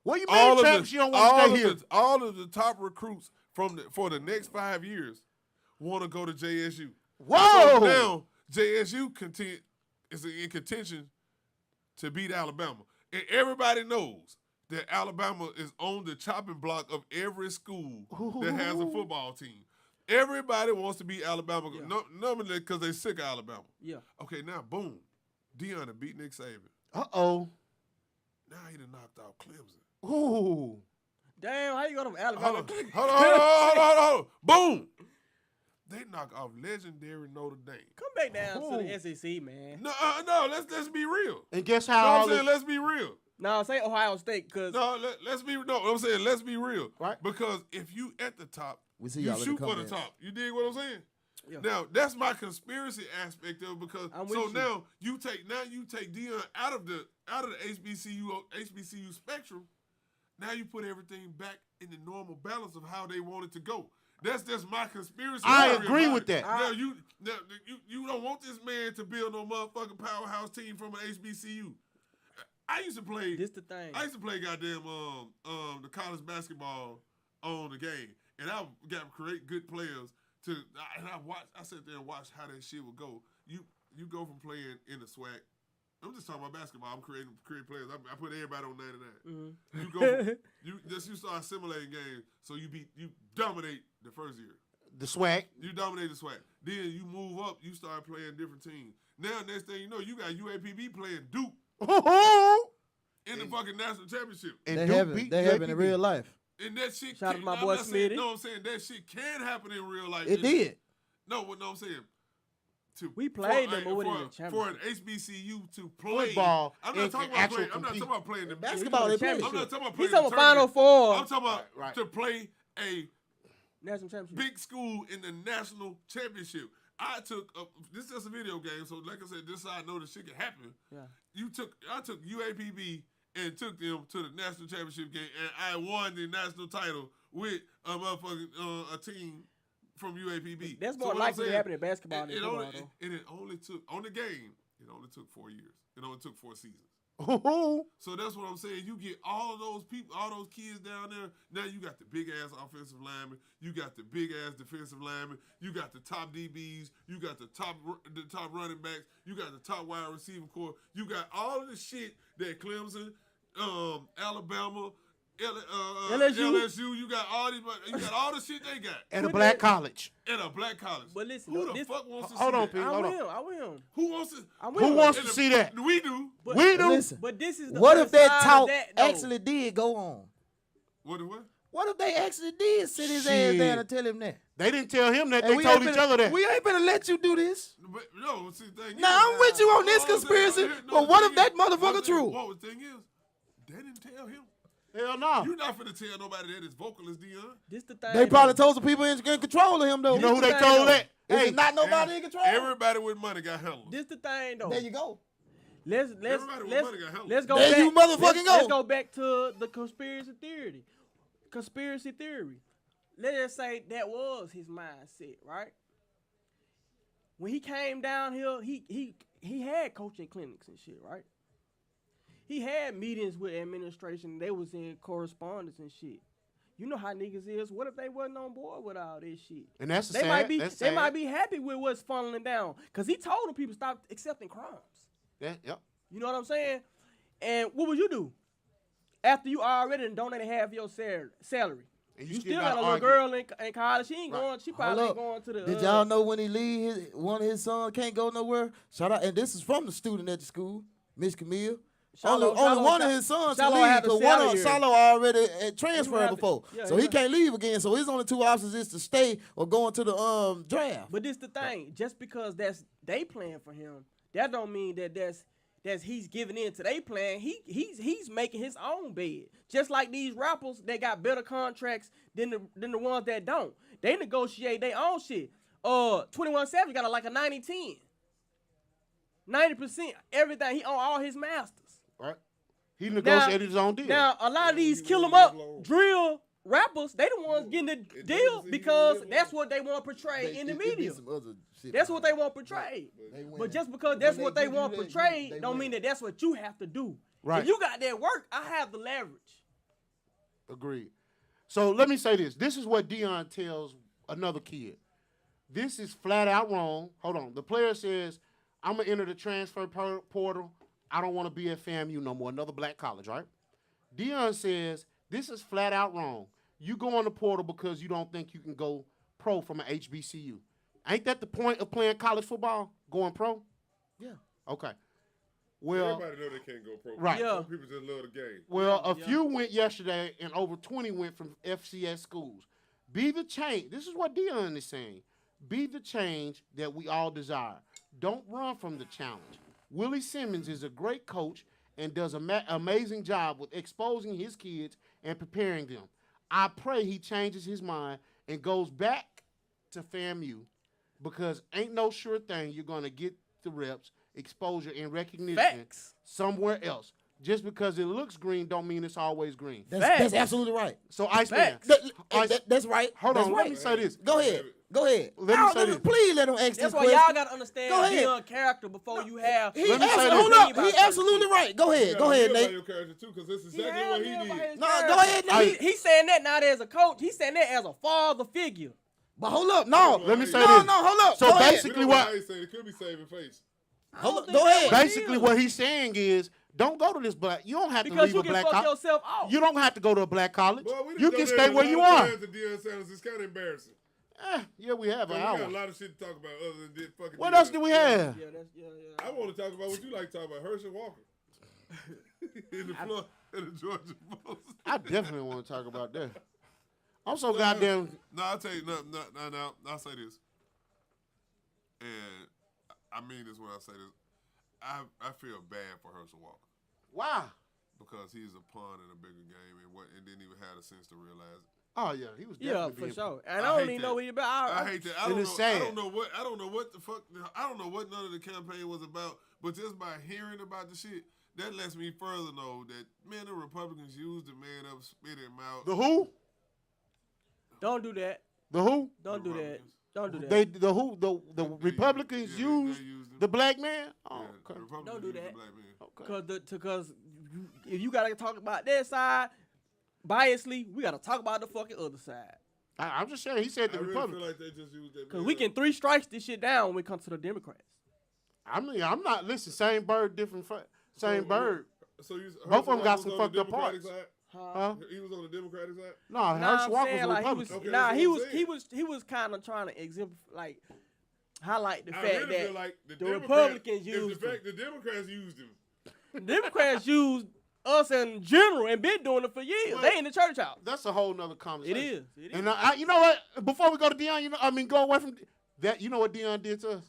What you mean, Travis? You don't want to stay here? All of the top recruits for the next 5 years want to go to JSU. Whoa! So now JSU is in contention to beat Alabama, and everybody knows that Alabama is on the chopping block of every school that has a football team. Everybody wants to beat Alabama, normally because they sick of Alabama. Yeah. Okay, now boom, Deion to beat Nick Saban. Uh-oh. Now he done knocked out Clemson. Ooh. Damn, how you go to Alabama? Hold on. Boom. They knock off legendary Notre Dame. Come back down to the SEC, man. No. Let's be real. And guess No, I'm how? saying let's be real. No, say Ohio State, cause Let's be no. I'm saying let's be real. Right. Because if you at the top, We see you y'all in the shoot for the comments. top. You dig what I'm saying? Yeah. Now that's my conspiracy aspect of it because I'm with so you. now you take Deion out of the HBCU spectrum. Now you put everything back in the normal balance of how they want it to go. That's just my conspiracy. I theory agree about with it. that. Now you don't want this man to build no motherfucking powerhouse team from an HBCU. I used to play. this the thing. I used to play goddamn the college basketball on the game, and I got create good players I sat there and watched how that shit would go. You go from playing in the SWAC. I'm just talking about basketball. I'm creating players. I put everybody on 99. You go. You start assimilating games, so you dominate the first year. The swag. You dominate the SWAC. Then you move up. You start playing different teams. Now next thing you know, you got UAPB playing Duke in the fucking national championship. And They Duke have beat it. They have it in UAPB. real life. And that shit. Shout out to my boy Smitty. No, I'm saying that shit can happen in real life. It did. No, I'm saying. We played them, but we didn't for an championship. HBCU to play Football I'm not and talking can about actually playing. I'm not compete. talking about playing the Basketball, they play. I'm not talking about playing. He's talking the about Final tournament. Four. I'm talking about Right. to play a National championship. big school in the national championship. I took this is just a video game, so like I said, this is how I know this shit can happen. Yeah. I took UAPB and took them to the national championship game, and I won the national title with a motherfucking a team from UAPB. That's So more what I'm likely to saying, happen in basketball than it football, only, though. and it only took on the game. It only took 4 years. It only took 4 seasons. Ooh. So that's what I'm saying. You get all of those people, all those kids down there. Now you got the big ass offensive lineman. You got the big ass defensive lineman. You got the top DBs. You got the top running backs. You got the top wide receiving core. You got all of the shit that Clemson, Alabama, LSU. You got all these. You got all the shit they got. At a black college. At a black college. But listen, who the this- fuck wants to Hold see on, that? Pete. I Hold on. will. I will. Who wants to? I will. Who wants And to see that? We do. But, We do. Listen. But this is the What other if that side of talk that, though. actually did go on? What? What if they actually did sit his ass Shit. down and tell him that? They didn't tell him that. And They we told ain't each finna- other that. We ain't gonna let you do this. But no, see, the thing Now is, I'm with you on this All I'm saying- conspiracy, no, but the what thing if that is- motherfucker true? What the thing is, they didn't tell him. Hell no. You're not finna tell nobody that his vocalist Deion. This the thing. They probably though. told some people in control of him though. You know who This they the thing, told though. that? Is Hey, it not nobody in control? Everybody with money got handled. This the thing though. There you go. Let's Everybody with money got handled. let's go There back. you motherfucking Let's go. go back to the conspiracy theory. Conspiracy theory. Let's just say that was his mindset, right? When he came down here, he had coaching clinics and shit, right? He had meetings with administration. They was in correspondence and shit. You know how niggas is. What if they wasn't on board with all this shit? And that's They sad. might be. That's They sad. might be happy with what's funneling down, cause he told the people stop accepting crumbs. Yeah, yep. You know what I'm saying? And what would you do after you already done donated half your salary? And You still gotta got a little argue. girl in college. She ain't Right. going. She probably Hold ain't up. going to the. Did y'all know when he leave, one of his sons can't go nowhere? Shout out, and this is from the student at the school, Miss Camille. Only one of his sons can Shiloh leave had the because one salary of year. Shiloh already have transferred to- before, yeah, so he he might- can't leave again. So his only 2 options is to stay or go into the draft. But this the thing. Just because that's they playing for him, that don't mean that's he's giving in to they plan. He's making his own bed. Just like these rappers that got better contracts than the ones that don't. They negotiate their own shit. 21 Savage got like a 90-10. 90% everything. He own all his masters. Right? He negotiated his own deal. Now, a lot of these he kill 'em went up alone. drill rappers, they the ones getting the It deal doesn't seem because he that's went what they want portrayed in the It be media. some other shit That's what they behind want portrayed. They But win. just because When that's they what they give you want that, portrayed, they don't win. mean that that's what you have to do. Right. If you got that work, I have the leverage. Agreed. So let me say this. This is what Deion tells another kid. This is flat out wrong. Hold on. The player says, I'm going to enter the transfer portal. I don't want to be at FAMU no more. Another black college, right? Deion says, this is flat out wrong. You go on the portal because you don't think you can go pro from an HBCU. Ain't that the point of playing college football? Going pro? Yeah. Okay. Well, Everybody know they can't go pro. Right. Yeah. Some people just love the game. well, a Yeah. few went yesterday and over 20 went from FCS schools. Be the change. This is what Deion is saying. Be the change that we all desire. Don't run from the challenge. Willie Simmons is a great coach and does an amazing job with exposing his kids and preparing them. I pray he changes his mind and goes back to FAMU because ain't no sure thing you're going to get the reps, exposure, and recognition Facts. somewhere else. Just because it looks green don't mean it's always green. That's Facts. absolutely right. So, Iceman, Facts. That's right. hold That's on, right. let me say this. Go ahead. Go ahead. Let me say this. Please let him ask That's this why question. y'all gotta understand Go ahead. Deion character before you have. He Let me say absolutely, this. hold Think up. about He certain absolutely shit. right. Go ahead. Go ahead, Nate. Your character too, because that's He exactly have what he me about did. his No, character. go ahead, Nate. He's saying that not as a coach. He's saying that as a father figure. But hold up. No. Let me say no, this. No, hold up. So Go ahead. basically We don't know what- how he say it. It could be saving face. Hold up. think Go that's ahead. what it Basically, is. what he's saying is, don't go to this black. You don't have to Because leave you a can black fuck college. yourself off. You don't have to go to a black college. Boy, we done You can donated stay a where lot you of are. times to Deion Sanders. It's kind of embarrassing. Yeah, we have We an got a hour. lot of shit to talk about other than this fucking. What Deion. else do we have? I want to talk about what you like to talk about, Herschel Walker. in the Georgia Post. I definitely want to talk about that. I'm so goddamn. No, I'll tell you. No. I'll say this, and I mean this when I say this. I feel bad for Herschel Walker Why? because he's a pawn in a bigger game and didn't even have the sense to realize it. Oh yeah, he was Yeah, definitely for being. sure. And I I don't hate even that. know what he about. I hate that. I And don't it's know. sad. I don't know what the fuck. I don't know what none of the campaign was about. But just by hearing about the shit, that lets me further know that man, the Republicans used the man up, spit him out. The who? Don't do that. The who? Don't do that. Don't do that. They the who? The Republicans Yeah, used they used him. the black man. Yeah, Oh, the okay. Republicans Don't do used the that. black man. Okay. Because if you gotta talk about that side biasly, we gotta talk about the fucking other side. I'm just saying. He said I the really Republicans. feel like they just used that. Cause man we up. can 3 strikes this shit down when it comes to the Democrats. I mean, I'm not. Listen, same bird, different. Same So, bird. So you, Both of them got Herschel some was on fucked the up Democratic parts. side? Huh? He was on the Democratic side. No, Nah, Herschel I'm Walker saying, was a like, Republican. Okay, nah, that's he what was I'm he saying. was he was kind of trying to exemplify, highlight the I fact really that feel like the Republicans Democrats- used if the fact the Democrats used him. the Democrats used us in general and been doing it for years. Well, They in the church house. That's a whole nother conversation. It is. It is. And you know what? Before we go to Deion, go away from that. You know what Deion did to us?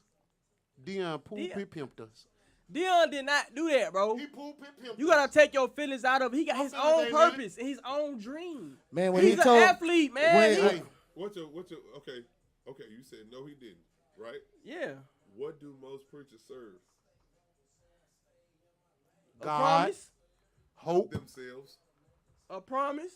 Deion pulpit pimped us. Deion did not do that, bro. He pulpit pimped You us. gotta take your feelings out of it. He got My his feelings own ain't in it. purpose and his own dream. Man, when He's he an told athlete, man. when- He- Hey, What's your okay? You said no, he didn't, right? yeah. What do most preachers serve? A God, promise. hope. Themselves. A promise.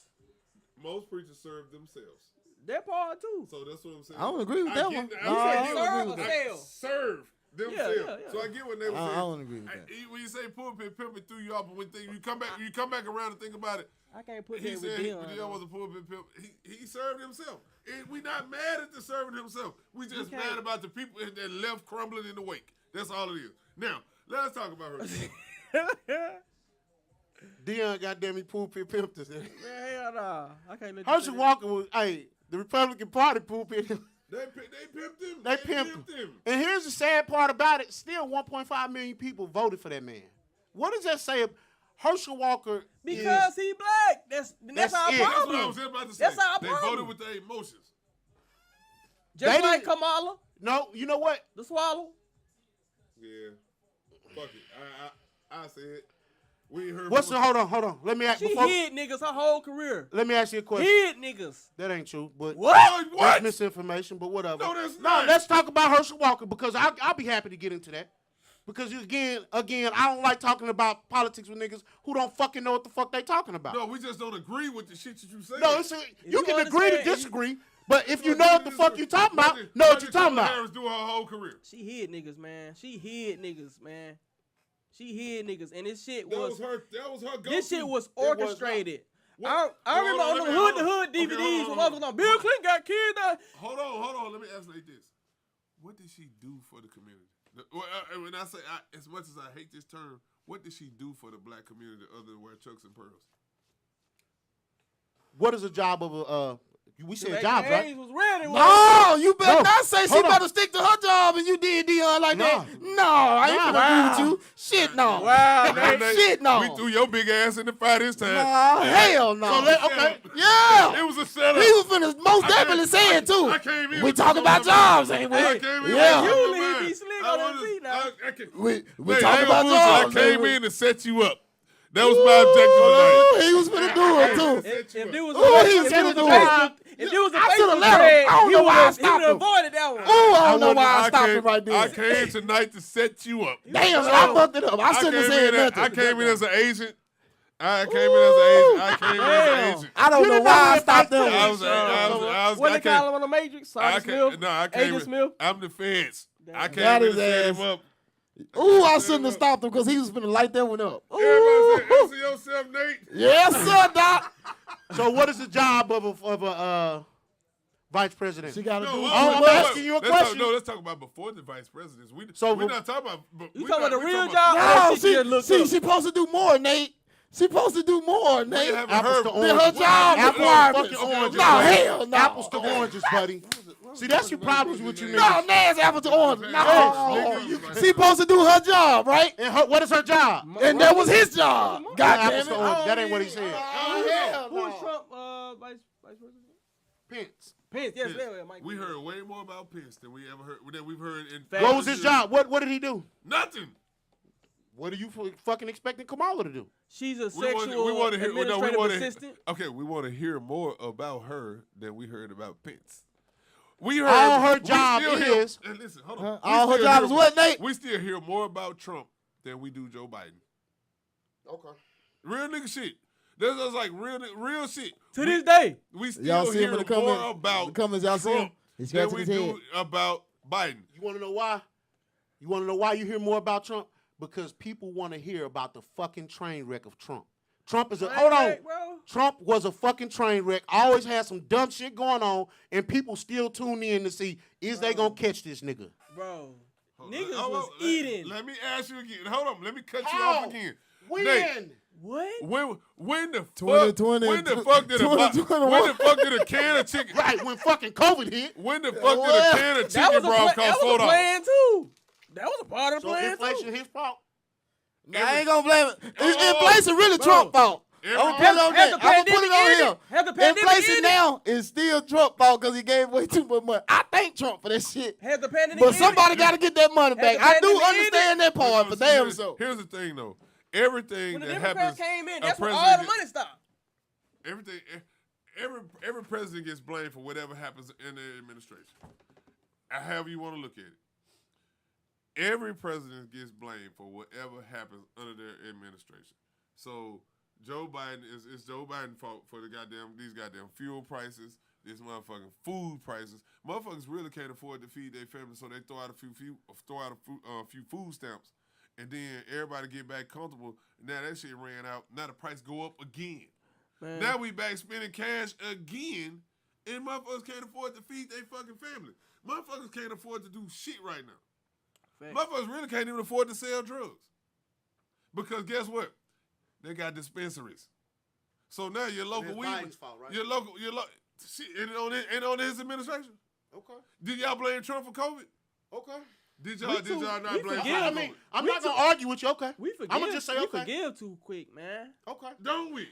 Most preachers serve themselves. That part too. So that's what I'm saying. I don't agree with that one. I No, I get don't what- agree with I that. serve themselves. yeah. So I get what they were I saying. don't agree with that. When you say pulpit pimping through y'all, but when you come back around and think about it, I can't put he that with said Deion. Deion was a pulpit pimp. He served himself. And we not mad at the serving himself. We just can't- mad about the people that left crumbling in the wake. That's all it is. Now, let's talk about her. Deion, goddamn, he pulpit pimped us. Man, hell nah. I can't let you Herschel say that. Walker was, the Republican Party pulpit. They pimped him. They pimped him. And here's the sad part about it. Still 1.5 million people voted for that man. What does that say? Herschel Walker Because he black. That's That's our it. That's what I problem. was about to say. That's our they problem. voted with their emotions. Just They like didn't- Kamala, no, you know what? the swallow. Yeah. Fuck it. I said we ain't heard. What's from the, hold on. Let me ask She before, hid niggas her whole career. let me ask you a question. Hid niggas. That ain't true, but What? What? that's What? misinformation, but whatever. No, that's No, not. let's talk about Herschel Walker because I'll be happy to get into that. Because you again, I don't like talking about politics with niggas who don't fucking know what the fuck they talking about. No, we just don't agree with the shit that you say. No, you can agree to disagree, but if you know what the fuck you talking about, What know what you did talking Kamala about. Harris do her whole career? She hid niggas, man. She hid niggas, and this shit That was was her go-to. this shit was not. orchestrated. I Hold remember on, on let the me- hood hold to on. hood Okay, DVDs hold when on. motherfuckers on Bill Clinton got killed. Hold on. Let me ask like this: what did she do for the community? When I say as much as I hate this term, what did she do for the black community other than wear chucks and pearls? What is the job of a? We said Baby jobs, right? Hayes was ready. No, you better No. not say she Hold on. better stick to her job and you did Dion like that. No, I ain't gonna agree with you. Shit, no. Wow, Shit, no. We threw your big ass in the fire this time. Nah, hell no. Okay. Yeah. It was a setup. He was finna most definitely say it too. I came in We with talking this on about my mind. jobs, ain't we? I came in Yeah. with this on Usually my he be mind. slick I on that was- beat now. We Hey, I talking ain't about gonna bullshit. jobs. I came ain't we? in to set you up. That was my objective tonight. He was finna do it too. If there was Ooh, he was if there was finna a do Facebook, it. if there was a I shoulda Facebook let him. thread, I don't know why I he would stopped have him. avoided that one. Ooh, I don't know why I I stopped came- him right I there. came tonight to set you up. Damn, I fucked it up. I shouldn't have said nothing. I came in as an agent. I came in as an agent. I don't You know didn't why know I that stopped Vice them. I was. What I they came- call him on the Matrix? I Sergeant came- Smith? No, I came. Agent Smith? I'm the feds. I came Got in his to set ass. him up. Ooh, I shouldn't have stopped him because he was finna light that one up. Everybody said, Ooh. answer yourself, Nate. Yes, sir, Doc. So what is the job of a vice president? She got to do No, too I'm much. asking you a question. Let's talk about before the vice presidents. We're So not talking about. You talking about the real No, job? she looked up. supposed to do more, Nate. She supposed to do more, Nate. haven't Apples heard. to Than her oranges. job Apples to requirements. fucking oranges. No, buddy. hell no. Apples to oranges, buddy. See, that's your problems with you No, niggas. Naz apple to orange. No. Nigga, you- She supposed to do her job, right? And what is her job? And that was his job. God damn Apples it. to oranges. That ain't what he said. Hell Who is no. Trump vice president? Pence. Pence. Yes, Pence. yeah, Mike. We heard way more about Pence than we ever heard. Than we've heard in. Fact. What was his job? What did he do? Nothing. What are you fucking expecting Kamala to do? She's a We sexual want to hear. No, we administrative want to. assistant. Okay, we want to hear more about her than we heard about Pence. We heard All her we job still hear- is- and listen, hold on. Huh? We All her still job hear- is what, Nate? We still hear more about Trump than we do Joe Biden. Okay. Real nigga shit. This is like real shit. To this day. We still Y'all see him hear in the more comments? about The comments, y'all see him? Trump He's than scratching we his head. do about Biden. You want to know why? You want to know why you hear more about Trump? Because people want to hear about the fucking train wreck of Trump. Trump is a hold on. Right, bro. Trump was a fucking train wreck. Always had some dumb shit going on, and people still tune in to see is they gonna catch this nigga. Bro. Hold Niggas on. was Let- eating. Let me ask you again. Hold on. Let me cut you How? off again. When? Nate, What? when the fuck 2020, when the fuck did a 2021. when the fuck did a can of chicken Right when fucking COVID hit. when the fuck did Well, a can of That chicken was a broth plan, cost that was a $4? plan too. That was a part of the So plan inflation too. his fault. Nah, I ain't gonna blame it. Oh, Inflation really bro. Trump fault. Every- I'm gonna put it on Has that. the I'm gonna put it pandemic on ended? him. Has the pandemic Inflation ended? now is still Trump fault because he gave away too much money. I thank Trump for that shit. Has the pandemic But ended? somebody got to get that money Has back. the I do pandemic understand that part, but damn here's, so. here's the thing though. Everything When the that Democrats happens, came in, a that's when all president the money stopped. everything every president gets blamed for whatever happens in their administration. However you want to look at it. Every president gets blamed for whatever happens under their administration. So Joe Biden is Joe Biden's fault for these goddamn fuel prices, these motherfucking food prices. Motherfuckers really can't afford to feed their families, so they throw out a few food stamps, and then everybody get back comfortable. Now that shit ran out. Now the price go up again. Man. Now we back spending cash again, and motherfuckers can't afford to feed their fucking family. Motherfuckers can't afford to do shit right now. Facts. Motherfuckers really can't even afford to sell drugs. Because guess what? They got dispensaries. So now your local That's weed, Biden's fault, right? your local shit, ain't on his administration. Okay. Did y'all blame Trump for COVID? Okay. Did We y'all too- not we blame forgive. Trump I for mean, COVID? I'm We not gonna argue with you. Okay. We forgive. I'ma just say we okay. forgive too quick, man. Okay. Don't we?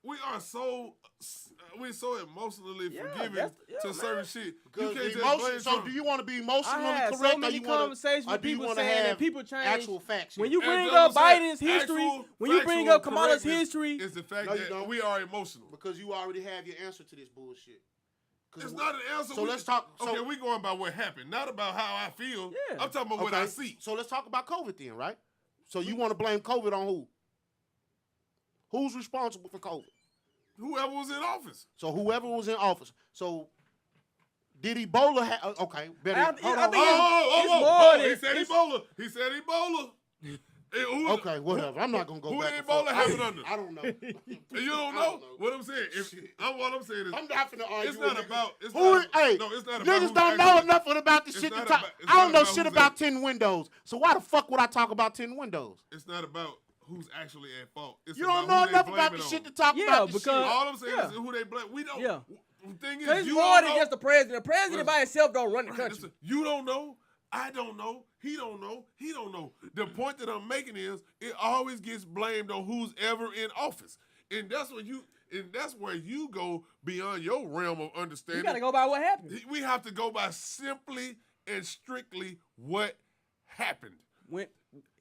We're so emotionally Yeah, forgiving that's- to yeah, certain man. shit. You Because can't just emotion. blame So Trump. do you want to be I emotionally had correct, so many or you want conversations to, with people wanna saying have that people change. actual facts? When here? you bring And up that's what I'm Biden's saying. history, Actual when you bring factual up Kamala's correctness history, is the fact No, you that don't. we are emotional. Because you already have your answer to this bullshit. It's not an answer. So let's talk. Okay, we going by what happened, not about how I feel. Yeah. I'm talking about what I see. So let's talk about COVID then, right? So you want to blame COVID on who? Who's responsible for COVID? Whoever was in office. So whoever was in office. So did Ebola have? Okay, better. I think hold on. more than- He said Ebola. He said Ebola. Okay, whatever. I'm not gonna go who back. did and Ebola forth. happen under? I don't know. You don't know what I'm saying. What I'm saying is, I'm not finna argue. it's not with about. It's who. not, Hey, no, it's not about. niggas who's don't know actually- enough about the it's shit to not talk. about- it's I don't not know about shit who's about at- 10 windows. So why the fuck would I talk about 10 windows? It's not about who's actually at fault. It's You about don't know who they enough blame about it the on. shit to talk Yeah, about this because- shit. All I'm saying Yeah. is who they blame. We don't. Yeah. The thing is, It's you more don't than know. just the president. The president by himself don't run the Right, country. listen, you don't know. I don't know. He don't know. He don't know. The point that I'm making is it always gets blamed on who's ever in office, and that's where you go beyond your realm of understanding. You gotta go by what happened. We have to go by simply and strictly what happened. When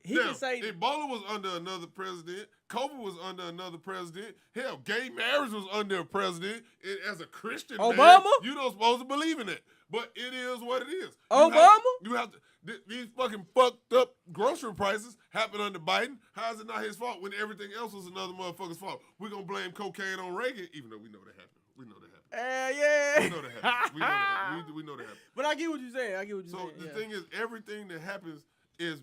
he Now, can say Ebola was under another president. COVID was under another president. Hell, gay marriage was under a president. And as a Christian man, Obama? you don't supposed to believe in it. But it is what it is. Obama? You have to. These fucking fucked up grocery prices happen under Biden. How is it not his fault when everything else was another motherfucker's fault? We're going to blame cocaine on Reagan, even though we know that happened. We know that happened. yeah. We know that happened. We know that happened. We know that happened. But I get what you're saying. I get what you're So saying. the yeah. thing is, everything that happens is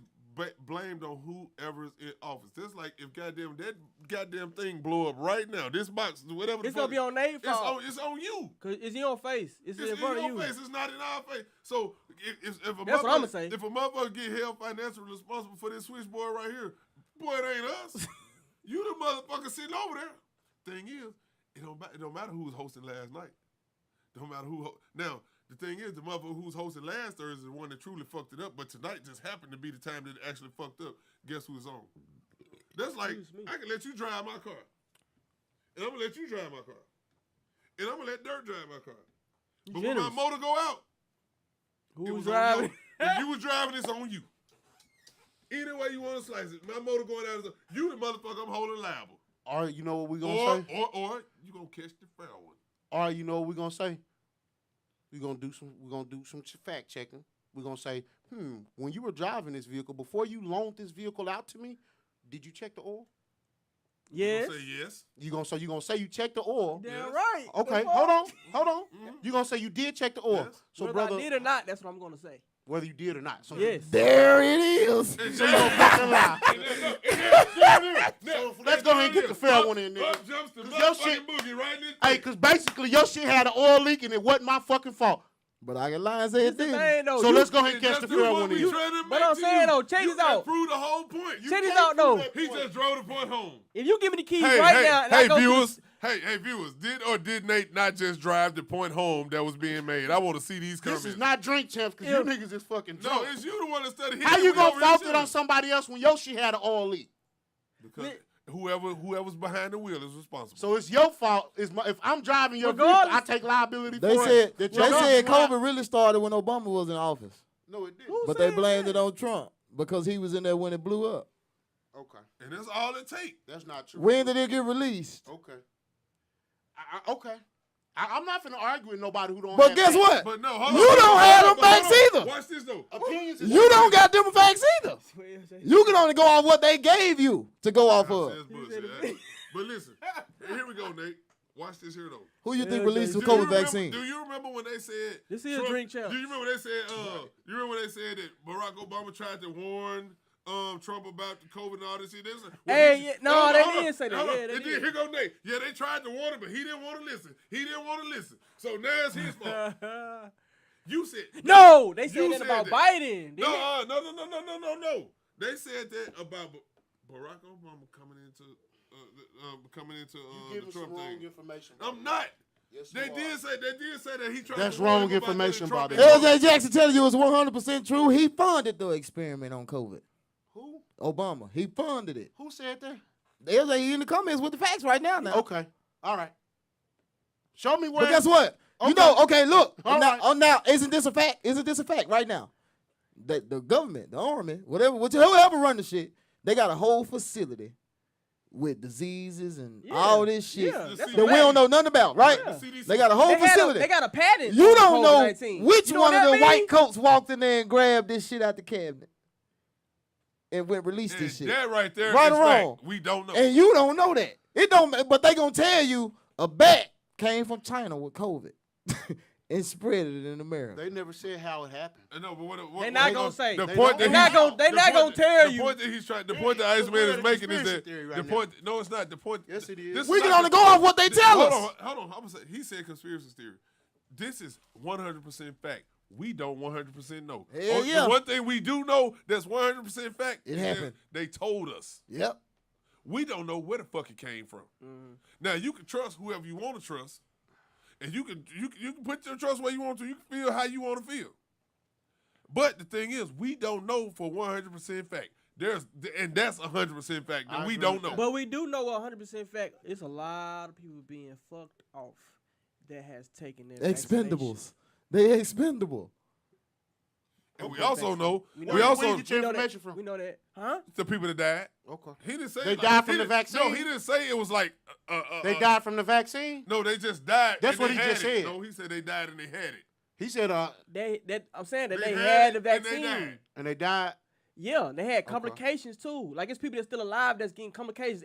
blamed on whoever's in office. Just like if that goddamn thing blow up right now, this box, whatever. It's gonna be on their fault. It's on you. Cause it's in your face. It's in front of your you. face. It's not in our face. So if a That's what I'ma motherfucker- say. If a motherfucker get held financially responsible for this switchboard right here, boy, it ain't us. You the motherfucker sitting over there. Thing is, it don't matter who was hosting last night. Don't matter who. Now, the thing is, the motherfucker who was hosting last Thursday is the one that truly fucked it up, but tonight just happened to be the time that it actually fucked up. Guess who's on? That's like, Excuse me. I can let you drive my car. And I'm going to let you drive my car. And I'm going to let Dirt drive my car. You But when my generous. motor go out, it Who's was driving? on you. If you was driving, it's on you. Either way you want to slice it, my motor going out, you the motherfucker I'm holding liable. All right, you know what we gonna say? Or you going to catch the foul one. All right, you know what we gonna say? We're gonna do some fact checking. We're gonna say, when you were driving this vehicle, before you loaned this vehicle out to me, did you check the oil? Yes. Say yes. You gonna say you checked the oil? Damn Yes. right. Okay, The hold on. Mhm. You gonna say you did check the oil? Yes. So, Whether brother, I did or not, that's what I'm gonna say. whether you did or not. So, Yes. There it is. And So you gonna fucking lie? So let's go ahead and get the fair one in there. Up jumps the 'Cause your motherfucking shit- boogie right in this Hey, thing. cause basically your shit had an oil leak and it wasn't my fucking fault. But I can lie and say it It's the didn't. thing though. So You- let's go ahead and And catch that's the fair what one we in. trying to But make I'm to saying you. though, check You this can't out. prove the whole point. You Check this can't out though. He just drove the point home. If you give me the keys Hey, right hey, now, and I hey, go to the- viewers. Hey, viewers. Did or did Nate not just drive the point home that was being made? I want to see these comments. This is not drink champs because you niggas is fucking No, drunk. it's you the one that studied. How you gonna fault it on somebody else when your shit had an oil leak? Because whoever's behind the wheel is responsible. So it's your fault. If I'm driving your vehicle, Regardless. I take liability They for said it. they That your said car- COVID really started when Obama was in office, No, it didn't. Who but they said blamed that? it on Trump because he was in there when it blew up. Okay, and that's all it takes. that's not true. When did it get released? Okay. Okay. I'm not finna argue with nobody who don't. But have guess facts. what? But no, hold You on, don't hold on, have hold them on, facts hold on. either. Watch this though. Opinions. You don't got them facts either. You can only go off what they gave you to go off I of. said it's bullshit, eh? But listen, here we go, Nate. Watch this here though. Who you think Yeah, released the Do you COVID remember- vaccine? Do you remember when they said This is Trump- drink champs. Do you remember when they said you remember when they said that Barack Obama tried to warn Trump about the COVID and all this shit? Hey, yeah, no, Hold they on, hold didn't on, say that. hold on. Yeah, they It did. Here go Nate. Yeah, they tried to warn him, but he didn't want to listen. He didn't want to listen. So now it's his fault. You said No, they You said that said about that. Biden. didn't they? No. They said that about Barack Obama coming into You giving the some Trump wrong thing. information. I'm not. Yes, They you did are. say that he tried. That's to warn wrong him about information, Trump Bobby. being- LJ Jackson telling you it's 100% true. He funded the experiment on COVID. Who? Obama. He funded it. Who said that? LJ in the comments with the facts right now. Okay. All right. Show me where. But guess what? You Okay. know, okay, look. All now, right. now, isn't this a fact? Isn't this a fact right now? The government, the army, whoever run the shit, they got a whole facility with diseases and Yeah. all this shit Yeah, that's that we don't know nothing about, right? Yeah. CDC. They got a whole facility. They got a patent. You on don't know COVID-19. which You know one what of that the white mean? coats walked in there and grabbed this shit out the cabinet and went release And this shit. that right there Right is or fact. wrong? We don't know. And you don't know that. It don't. But they gonna tell you a bat came from China with COVID and spread it in America. They never said how it happened. No, but They not gonna say. The They point don't. that They he's- not the gonna point- tell the you. point that he's trying. The point that Yeah, Iceman is it's making is conspiracy that theory the right point. No, it's not. The point. Yes, it is. this We is can not only the- go off what they tell hold us. On, hold on. I'm gonna say, he said conspiracy theory. This is 100% fact. We don't 100% know. Hell yeah. The one thing we do know that's 100% fact. It is that happened. They told us. Yep. We don't know where the fuck it came from. Now you can trust whoever you want to trust, and you can put your trust where you want to. You can feel how you want to feel. But the thing is, we don't know for 100% fact. And that's 100% fact. I And we agree don't with know. that. But we do know 100% fact. It's a lot of people being fucked off that has taken their Expendables. They expendable. And we also know. We know We that. also Where you get your We know information that. from? We know that. Huh? the people that died. Okay. He didn't say They like- died from he the didn't- vaccine? No, he didn't say it was like. They died from the vaccine? No, they just died. That's and what they he had just it. said. No, he said they died and they had it. He said, I'm saying that they had had the it and they vaccine. died. and they died. Yeah, they had complications too. Like it's people that's still alive that's getting complications.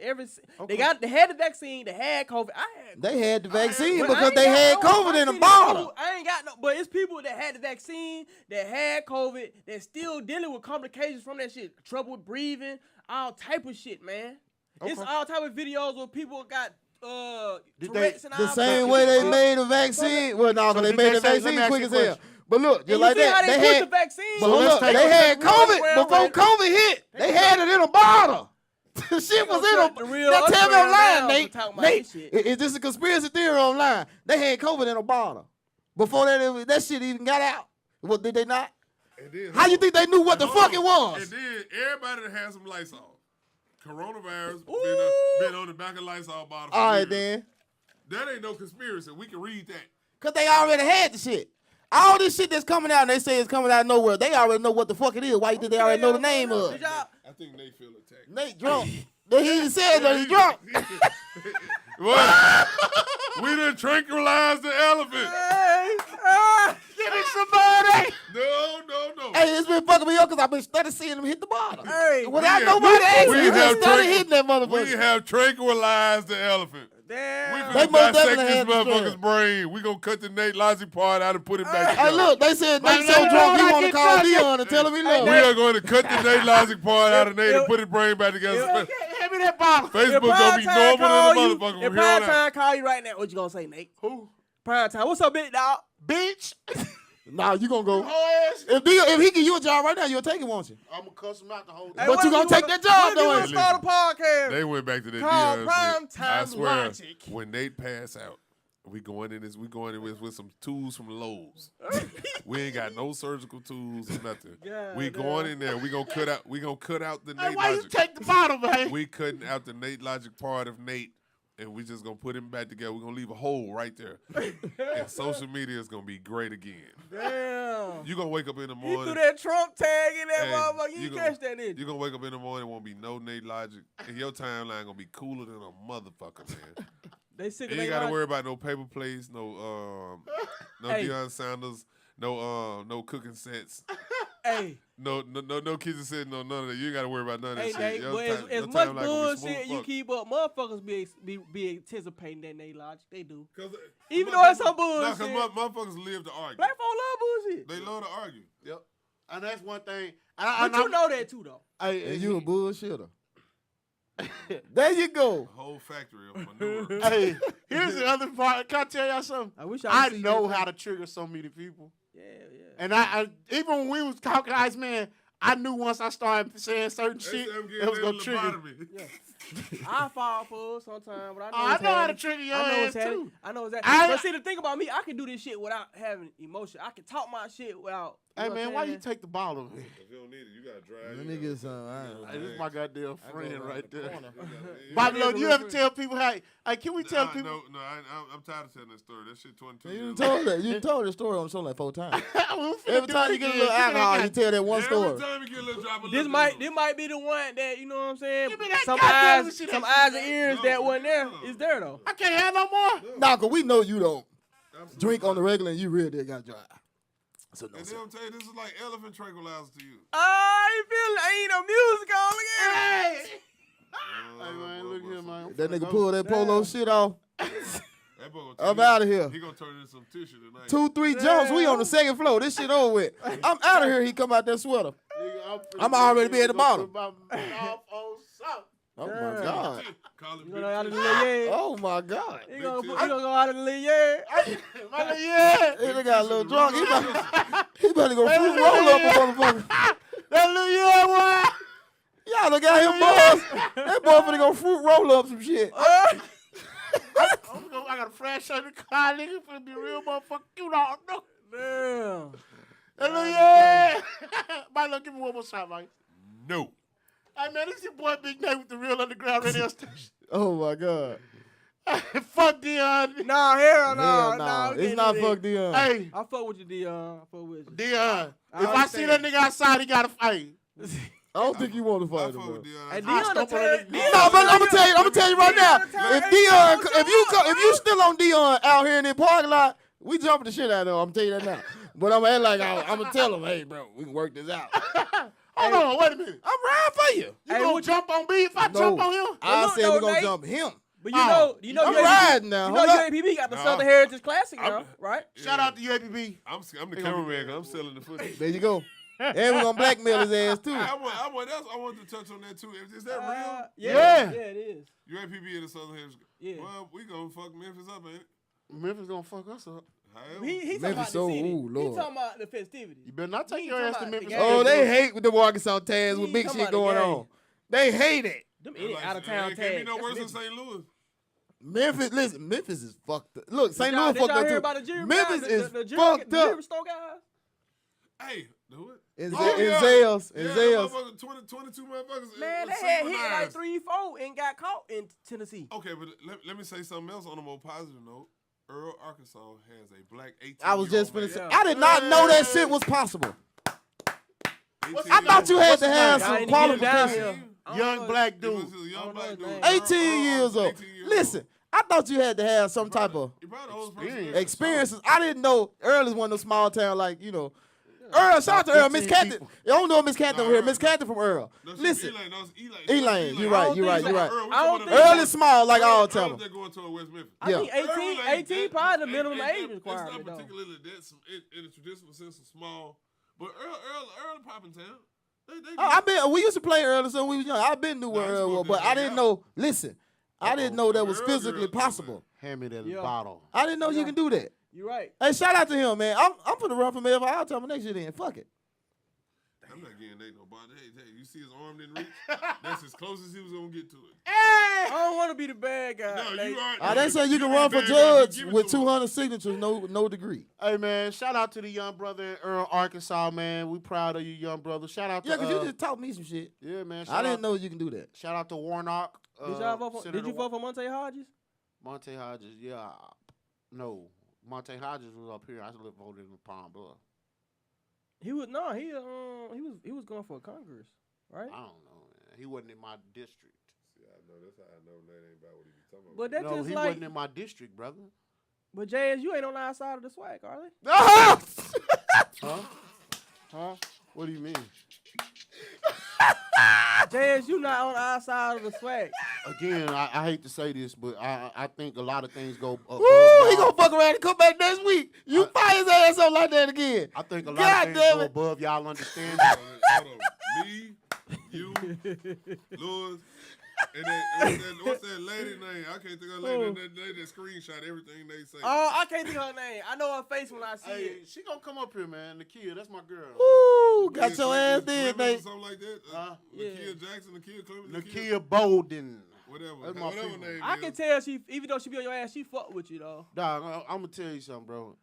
Okay. They had the vaccine. They had COVID. They had the vaccine But I because ain't they got had no- COVID I in a see these bottle. people- I ain't got no, but it's people that had the vaccine, that had COVID, that still dealing with complications from that shit. Trouble with breathing, all type of shit, man. It's Okay. all type of videos where people got Did Tourette's they- and all The that same shit, way they bro. made a vaccine. Well, no, So because they did made they the say- let me vaccine ask quick you as a hell. question. But look, And just you like see how that, they they put had. the vaccine? But So let's look, take they it. had COVID Well, before well, COVID hit. They had it in a bottle. The shit was in shut a. the real They tell me underground online, down Nate. for talking about Nate, this shit. is this a conspiracy theory online? They had COVID in a bottle before that shit even got out. What did they not? And then, How you think they knew what the hold fuck it on. was? And then everybody that has some Lysol. Coronavirus Ooh. been on the back of Lysol bottle. For All right years. then, That ain't no conspiracy. We can read that. cause they already had the shit. All this shit that's coming out, and they say it's coming out of nowhere. They already know what the fuck it is. Why you think they already know the name of Did it? y'all? I think they feel attacked. Nate drunk. He said that he drunk. What? We done tranquilized the elephant. Hey, Give me somebody. No. Hey, it's been fucking me up because I've been studying seeing him hit the bottom. Hey, Without we nobody asking, we he have just started trick- hitting that We motherfucker. have tranquilized the elephant. We damn. They finna most dissect definitely this had the motherfucker's strength. brain. We gonna cut the NATELOGIC part out and put it back Hey, together. look, they said Like, Nate so no, drunk I he want to get call drunk. Dion and tell him he We love him. are going to cut the NATELOGIC part out of Nate and If- put his brain back together. Hand me that bottle. Facebook gonna be normal than a motherfucker If from here prime on out. time call you right now, what you gonna say, Nate? Who? Prime time. What's up, big dog? Bitch. Nah, you gonna go. Whole ass. If he give you a job right now, you'll take it, won't you? I'm going to cuss him out the whole Hey, time. But what you if gonna take that job, what if though, you ain't wanna you? start a podcast? They went back to that Called Dion Prime shit. Time I swear, Logic. when Nate pass out, we going in with some tools from Lowe's. We ain't got no surgical tools or nothing. God We going in there. We gonna cut out the Hey, Nate why you Logic. take the bottle, man? We cutting out the NATELOGIC part of Nate, and we just gonna put him back together. We're gonna leave a hole right there. And social media is gonna be great again. Damn. You gonna wake up in the He morning. threw that Trump tag in that Hey, motherfucker. you You gonna- catch that, didn't You you? gonna wake up in the morning, won't be no NATELOGIC, and your timeline gonna be cooler than a motherfucker, man. They sick You of ain't that gotta logic. worry about no paper plates, no Hey. Deion Sanders, no cooking sets, Hey, no kitchen set, no none of that. You ain't gotta worry about none of hey, that Nate, shit. Your but time- as your much timeline gonna be bullshit smooth you fuck. keep up, motherfuckers be anticipating that Nate logic. They do. 'Cause, Even though it's some Nah, bullshit. motherfuckers live to argue. Black folk love bullshit. They love to argue. Yep. And that's one thing. But you know that too, though. And you a bullshitter. There you go. The whole factory of manure. Hey, here's the other part. Can I tell y'all something? I wish I could see know that. how to trigger so many people. Yeah. And I even when we was talking to Iceman, I knew once I started saying certain They shit, say I'm it was getting gonna that trigger. lobotomy. I fall for it sometimes, but I know Oh, I it's know how to happening. trigger your I know ass it's happening. too. I know it's I- But see, the thing about me, I can do this shit without having emotion. I can talk my shit without. Hey know what man, I'm why saying? you take the bottle? Man? If you don't need it, you gotta drive. That nigga's Hey, this is my goddamn I go friend around right the there. corner. Bobby, Yeah, Lo, you yeah, ever yeah. tell people how? Hey, can we tell people? No, I'm tired of telling that story. That shit 22 You years done old. told that. You done told the story on the show like 4 times. We finna Every do time it you get a again. little Give me alcohol, you tell that one Every story. time you get a little drop of This liquor, might you this know. might be the one that you know what I'm saying. Give me that Some goddamn eyes, see some that eyes shit. and ears that wasn't there. It's there though. I can't have no more. Nah, cause we know you don't Absolutely drink on the not. regular and you really got dry. So no, And sir. then I'm telling you, this is like elephant tranquilizer to you. I ain't no music on again. Hey. Oh, Hey, man, boy, look boy, here, some- man. That nigga pull that polo shit off. That boy gonna I'm turn out of here. He gonna turn into some tissue tonight. 2-3 jumps. We on the second floor. This shit over with. I'm out of here. He come out that sweater. I'm already be at the bottom. Oh my god. Call him You Big know how to Tissue. do that, yeah. Oh my god. He gonna go out of the league, yeah. He done got a little drunk. He better go fruit roll up a motherfucker. That little yeah, boy. Y'all done got him buzzed. That boy finna go fruit roll up some shit. I got a fresh shirt in the car, nigga. Finna be real motherfucker. You don't know. Damn. That little yeah. Mike, look, give me one more shot, Mike. No. Hey, man, this is your boy Big Nate with the Real Underground Radio Station. Oh my god. Fuck Dion. Nah, hell no. Hell Nah, no. we It's can't not do that. fuck Dion. Hey, I fuck with you, Dion. I fuck with you. Dion. I If I see that nigga outside, he gotta fight. I don't think you want to I fight him, fuck bro. with Dion. Hey, too. Dion stop a on turn. that nigga. No, but I'm gonna tell you right now. If you still on Dion out here in the parking lot, we jumping the shit out of him. I'm telling you that now. But I'm gonna act like I'm gonna tell him, hey, bro, we can work this out. Hold on, wait a minute. I'm riding for you. You Hey, gonna what jump on me if I jump on him? I look, said though, we're gonna Nate. jump him. But Oh, you know, I'm UAPB riding now. You Hold know, up. UAPB got the Nah. Southern Heritage Classic now, I'm- right? Shout out to UAPB. I'm the cameraman. 'Cause I'm selling the footage. There you go. And we're gonna blackmail his ass too. I want to touch on that too. Is that real? Yeah. Yeah, it is. UAPB in the Southern Hemisphere. Yeah. Well, we gonna fuck Memphis up, ain't it? Memphis gonna fuck us up. However, He talking Memphis about so- the city. ooh, He Lord. talking about the festivities. You better not take He your talking ass to about Memphis. the game. Oh, they hate with the Arkansas Tags with He big talking shit about the going game. on. They hate it. Them I'm any like, out of town it can't be tags. no That's worse than Memphis. St. Louis. Memphis, listen, Memphis is fucked up. Look, St. Louis Did fucked y'all up hear too. about the jury Memphis guys? is The jury- fucked the up. jury store guys? Hey, do it. In Oh, Zales, yeah. in Yeah, Zales. motherfucker, 22 motherfuckers. Man, they was had hit like synchronized. 3-4 and got caught in Tennessee. Okay, but let me say something else on a more positive note. Earl, Arkansas has a black 18. I was just finna say, Yeah. I did not know that shit was possible. I thought you had to have Y'all some ain't get him down qualifications. here. I don't Young know. black It dude. was a young I black don't know dude. his name. 18 years old. 18 years Listen, I thought you had to have some type of He probably the oldest person there. experiences. I didn't know Earl is one of those small town, like, you know. Earl, shout out to Earl, Miss 15 Catherine. people. You don't know Miss Catherine over here. Nah, Miss Catherine from Earl. No, she- Listen, Elaine, no, it's Elaine, you're right, you're right, you're right. I don't think- Earl is small like all Earl town. they're going to West Memphis. I Yeah. think 18 probably the minimum age It's requirement, not though. particularly that in the traditional sense of small, but Earl popping town. We used to play Earl so we was young. I've been knew where Nah, it's Earl was, gonna but be I didn't out. know. Listen, I didn't know that was Earl physically girl, possible. Hand me that Yeah. bottle. I didn't know you Yeah. can do that. You're right. Hey, shout out to him, man. I'm finna run for mayor for our time next year. Then fuck it. I'm not getting Nate no body. Hey, you see his arm didn't reach? That's as close as he was gonna get to it. I don't want to be the bad guy. No, Nate. you are. They say you can be run the for bad guy, you judge give it with to him. 200 signatures, no degree. Hey, man, shout out to the young brother in Earl, Arkansas, man. We proud of you, young brother. Shout out to Yeah, because you just taught me some shit. yeah, man. I Shout didn't out, know you can do that. Shout out to Warnock. Did y'all vote for? Senator Did you vote for Monte Hodges? Monte Hodges? Yeah, no. Monte Hodges was up here. I voted in Palm Bluff. He was going for Congress, right? I don't know, man. He wasn't in my district. See, I know that's how I know Nate ain't about what he be talking about. But that No, just he like, wasn't in my district, brother. but JS, you ain't on our side of the swag, are they? Huh? Huh? What do you mean? JS, you not on our side of the swag. Again, I hate to say this, but I think a lot of things go up. Woo, he gonna fuck around and come back next week. You fire his ass up like that again. I think a lot God of things damn go it. above y'all understanding. Hold on. Me, you, Lewis, and what's that lady name? I can't think of her lady. That lady that screenshot everything they say. Oh, I can't think of her name. I know her face when I see Hey, it. she gonna come up here, man. Nakia, that's my girl. Woo, got your ass Clemens there, or Nate. something like that. Yeah. Nakia Jackson, Nakia Clemens, Nakia Bolden. whatever. That's my Whatever people. name I is. can tell she, even though she be on your ass, she fuck with you though. Dog, I'm gonna tell you something, bro.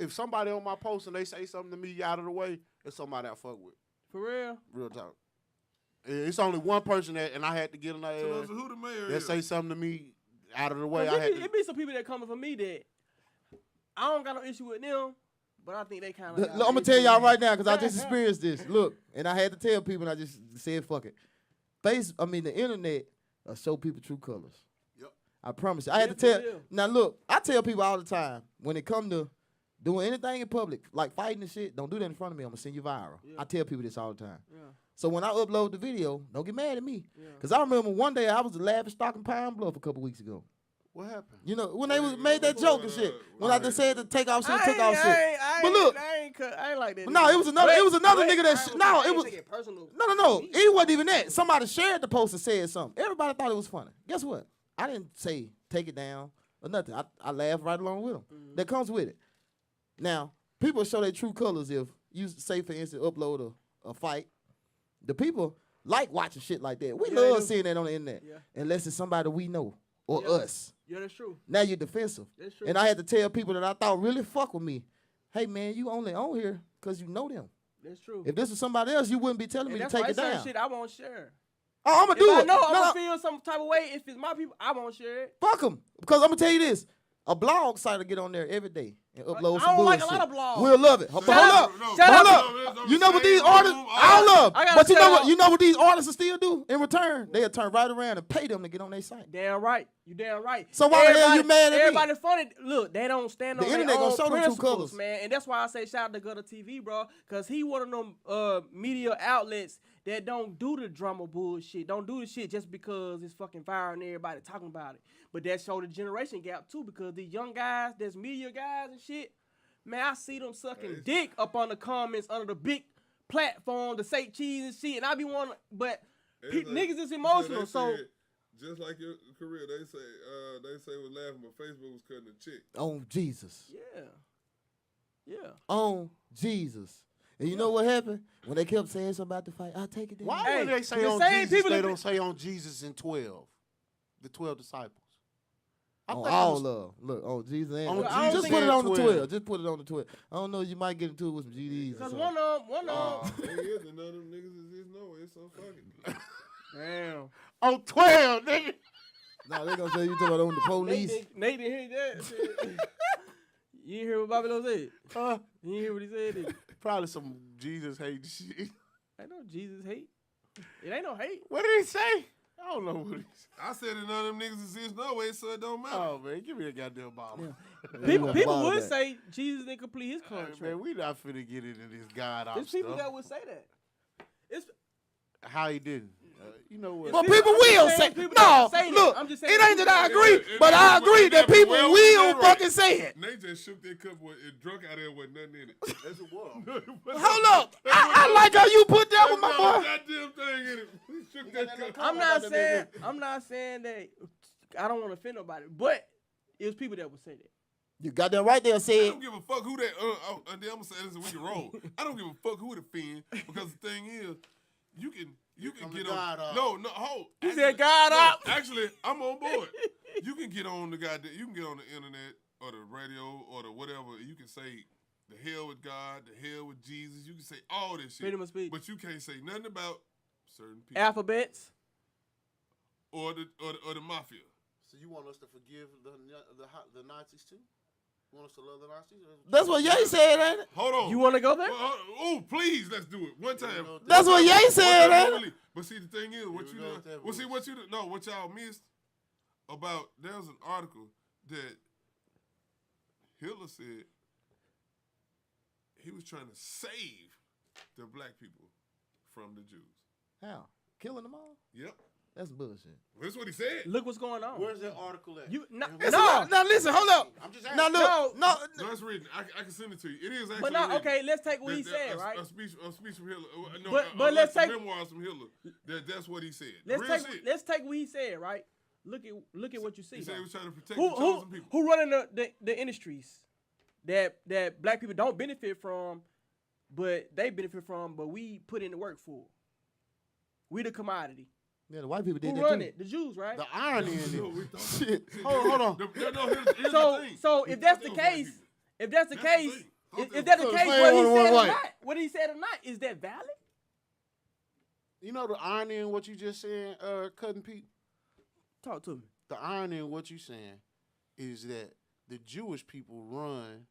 If somebody on my post and they say something to me out of the way, it's somebody I fuck with. For real. Real talk. It's only one person that, and I had to get in So there those are who the mayor that is. say something to me out of the way. Cause I had it be some people that coming for me that I don't got no issue with them, but I think they kind of. I'm gonna tell y'all right now because I just experienced this. Look, and I had to tell people, and I just said, "Fuck it." the internet will show people true colors. Yep. I promise you. I had to Yeah, tell. for real. Now look, I tell people all the time when it come to doing anything in public, like fighting and shit, don't do that in front of me. I'm gonna send you viral. Yeah. I tell people this all the time. Yeah. So when I upload the video, don't get mad at me. Yeah. Cause I remember one day I was laughing stock and Pine Bluff a couple weeks ago. What happened? You know, when they was made that joke and shit. When I just said to take off shit, took off shit. I But look, ain't like that. no, it was another nigga that No, it was personal. no. It wasn't even that. Somebody shared the post and said something. Everybody thought it was funny. Guess what? I didn't say take it down or nothing. I laughed right along with them. That comes with it. Now, people show their true colors if you say, for instance, upload a fight. The people like watching shit like that. We Yeah, they love do. seeing that on the internet. Yeah. Unless it's somebody we know or Yeah. us. Yeah, that's true. Now you're defensive. That's true. And I had to tell people that I thought really fuck with me, hey man, you only on here because you know them. That's true. If this was somebody else, you wouldn't be telling And me to that's take why it certain down. shit I won't share. Oh, I'm gonna If do I it. know No, I'm no. gonna feel some type of way, if it's my people, I won't share it. Fuck them. Because I'm gonna tell you this. A blog site will get on there every day and upload I some don't like bullshit. a lot of blogs. We'll love it. But Shut hold up. up. No, But shut hold up. up. You know what these artists, I love. I gotta But you shut know up. what? You know what these artists will still do in return? They'll turn right around and pay them to get on their site. Damn right. You damn right. So why the hell you mad at me? Everybody funny. Look, they don't stand The on their internet gonna own show them true principles, colors. man. And that's why I say shout out to Gutter TV, bro. Because he one of them media outlets that don't do the drama bullshit. Don't do the shit just because it's fucking viral and everybody talking about it. But that show the generation gap, too. Because these young guys, that's media guys and shit, man, I see them sucking dick up on the comments under the big platform to say cheese and shit. And I be wanting, but niggas is emotional, so... Just like your career, they say was laughing, but Facebook was cutting a chick. On Jesus. Yeah. Yeah. On Jesus. And you know what happened? When they kept saying something about the fight, I'll take it down. Why Hey, would they say the on same Jesus? people They that don't say on Jesus and 12, the 12 disciples. I On think it all was- love. Look, on Jesus and On just Jesus put it and on the 12. 12. Just put it on the 12. I don't know, you might get into it with some GDs. Because or one something. of them, Thing is, and none of them niggas is no way, so fuck it. Damn. On 12, nigga. No, they gonna say you talking about on the police. Nate didn't hear that shit. You didn't hear what Bobby Lo said? Huh? You didn't hear what he said, did you? Probably some Jesus hate shit. I know Jesus hate. It ain't no hate. What did he say? I don't know what he said. I said that none of them niggas exist no way, so it don't matter. Oh, man, give me a goddamn bottle. People would say Jesus didn't complete his Hey, contract. man, we not finna get into this God There's stuff. people that would say that. It's How he didn't. You know what? Well, People- people I'm just will saying say, people no, don't say that. look, I'm just saying it ain't that I people- agree, It- but it- I it- agree it- that it- people well, will right. fucking say it. Nate just shook that cup with it drunk out there with nothing in it. That's a world. Hold up. I like how you put that with my boy. Goddamn thing in it. He shook that cup. I'm not saying that I don't want to offend nobody, but it was people that would say that. You got that right there, I said. don't give a fuck who that. And then I'm gonna say this and we can roll. I don't give a fuck who it offend because the thing is, you can come get to on. God up. No, hold. He said God up. Actually, I'm on board. You can get on the goddamn. You can get on the internet or the radio or the whatever. You can say the hell with God, the hell with Jesus. You can say all this shit. Freedom of speech. But you can't say nothing about certain people Alphabets. or the mafia. So you want us to forgive the Nazis too? You want us to love the Nazis? That's what Ye said, ain't it? Hold on. You want to go there? Oh, please, let's do it one time. That's what Ye said, ain't it? But see, the thing is, what Here you we go done, with that well, see, voice. what y'all missed about, there was an article that Hitler said he was trying to save the black people from the Jews. How? Killing them all? Yep. That's bullshit. That's what he said. Look what's going on. Where's that article at? You no, It's no. now listen, hold up. I'm just asking. Now look, No. No, it's written. I can send it to you. It is actually But no, written. okay, let's take what he That- said, a, right? A speech from Hitler. No, But let's some take- memoirs from Hitler. That's what he said. Let's Real take shit. let's take what he said, right? Look at what you see. He said though. he was trying to protect Who the chosen people. who running the industries that black people don't benefit from, but they benefit from, but we put in the work for. We the commodity. yeah, the white people did Who that run too. it? The Jews, right? The irony in No, it. we thought- Shit. Hold on. Here's So the thing. so We if that's thought the they was white case, people. if that's the That's the case, thing. if that's the So case, say what he one said or white. not, what he said or not, is that valid? You know the irony in what you just said, Cutting Pete? Talk to me. The irony in what you saying is that the Jewish people run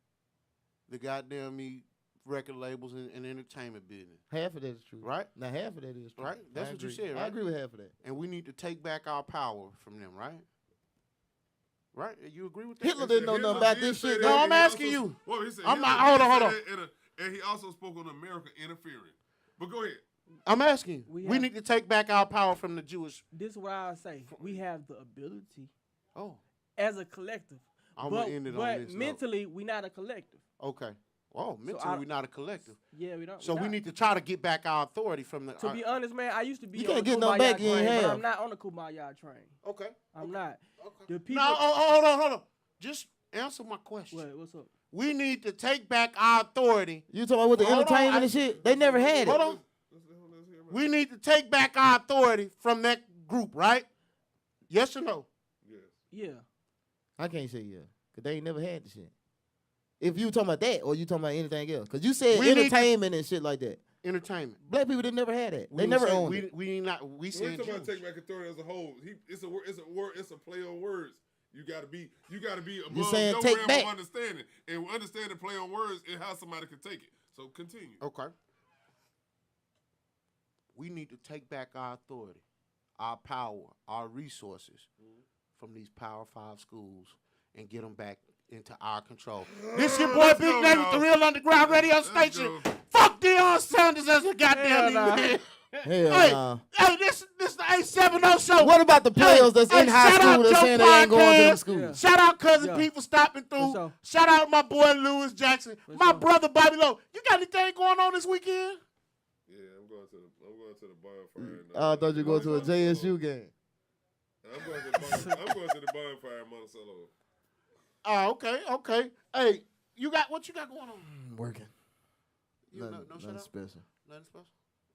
the goddamn record labels and entertainment business. Half of that is true. Right? Now, half of that is true. Right? That's I what you agree. said, I right? agree with half of that. And we need to take back our power from them, right? Right? You agree with that? Hitler didn't know nothing about this shit. No, though. I'm asking you. Well, he said, I'm not- Hitler hold on, did say that and he also spoke on America interfering. But go ahead. I'm asking you. We We have- need to take back our power from the Jewish. This is what I say. We have the ability Oh, as a collective. I'm but, gonna end it but on this note. mentally, we not a collective. Okay. Oh, mentally, we're not a collective. Yeah, we don't. So we not. need to try to get back our authority from the. To be honest, man, I used to be You on can't the get no Kumbaya back, you ain't train, but have. I'm not on the Kumbaya train. Okay. I'm not. Okay. The people. No, hold on. Just answer my question. Wait, what's up? We need to take back our authority. You talking about with the Hold on, entertainment and shit? They never had it. Hold on. We need to take back our authority from that group, right? Yes or no? Yes. Yeah. I can't say yeah, because they ain't never had the shit. If you talking about that or you talking about anything else. Because you said We need to- entertainment and shit like that. Entertainment. Black people didn't never had that. We They didn't never say- owned it. We not. We When saying you talking about Jews. take back authority as a whole, it's a word. It's a play on words. You gotta be above You're saying your take realm back. of understanding and understanding play on words and how somebody can take it. So continue. Okay. We need to take back our authority, our power, our resources from these Power 5 schools and get them back into our control. This your boy Let's Big go, Nate with y'all. the Real Underground Radio Let's Station. go. Fuck Deion Sanders as a goddamn Hell nah. man. Hell Hey, nah. hey, this the 870 show. What about the players that's in high shout out school that's Joe saying they ain't going to them Podcast. schools? Shout out Cousin Yeah. Pete for stopping through. For sure. Shout out my boy Lewis Jackson. My sure. brother Bobby Lowe. You got anything going on this weekend? Yeah, I'm going to the bonfire. I thought you were going to a JSU game. I'm going to the bonfire in Monticello. Oh, okay. Hey, what you got going on? Working. You Nothing shout out? special. Nothing special?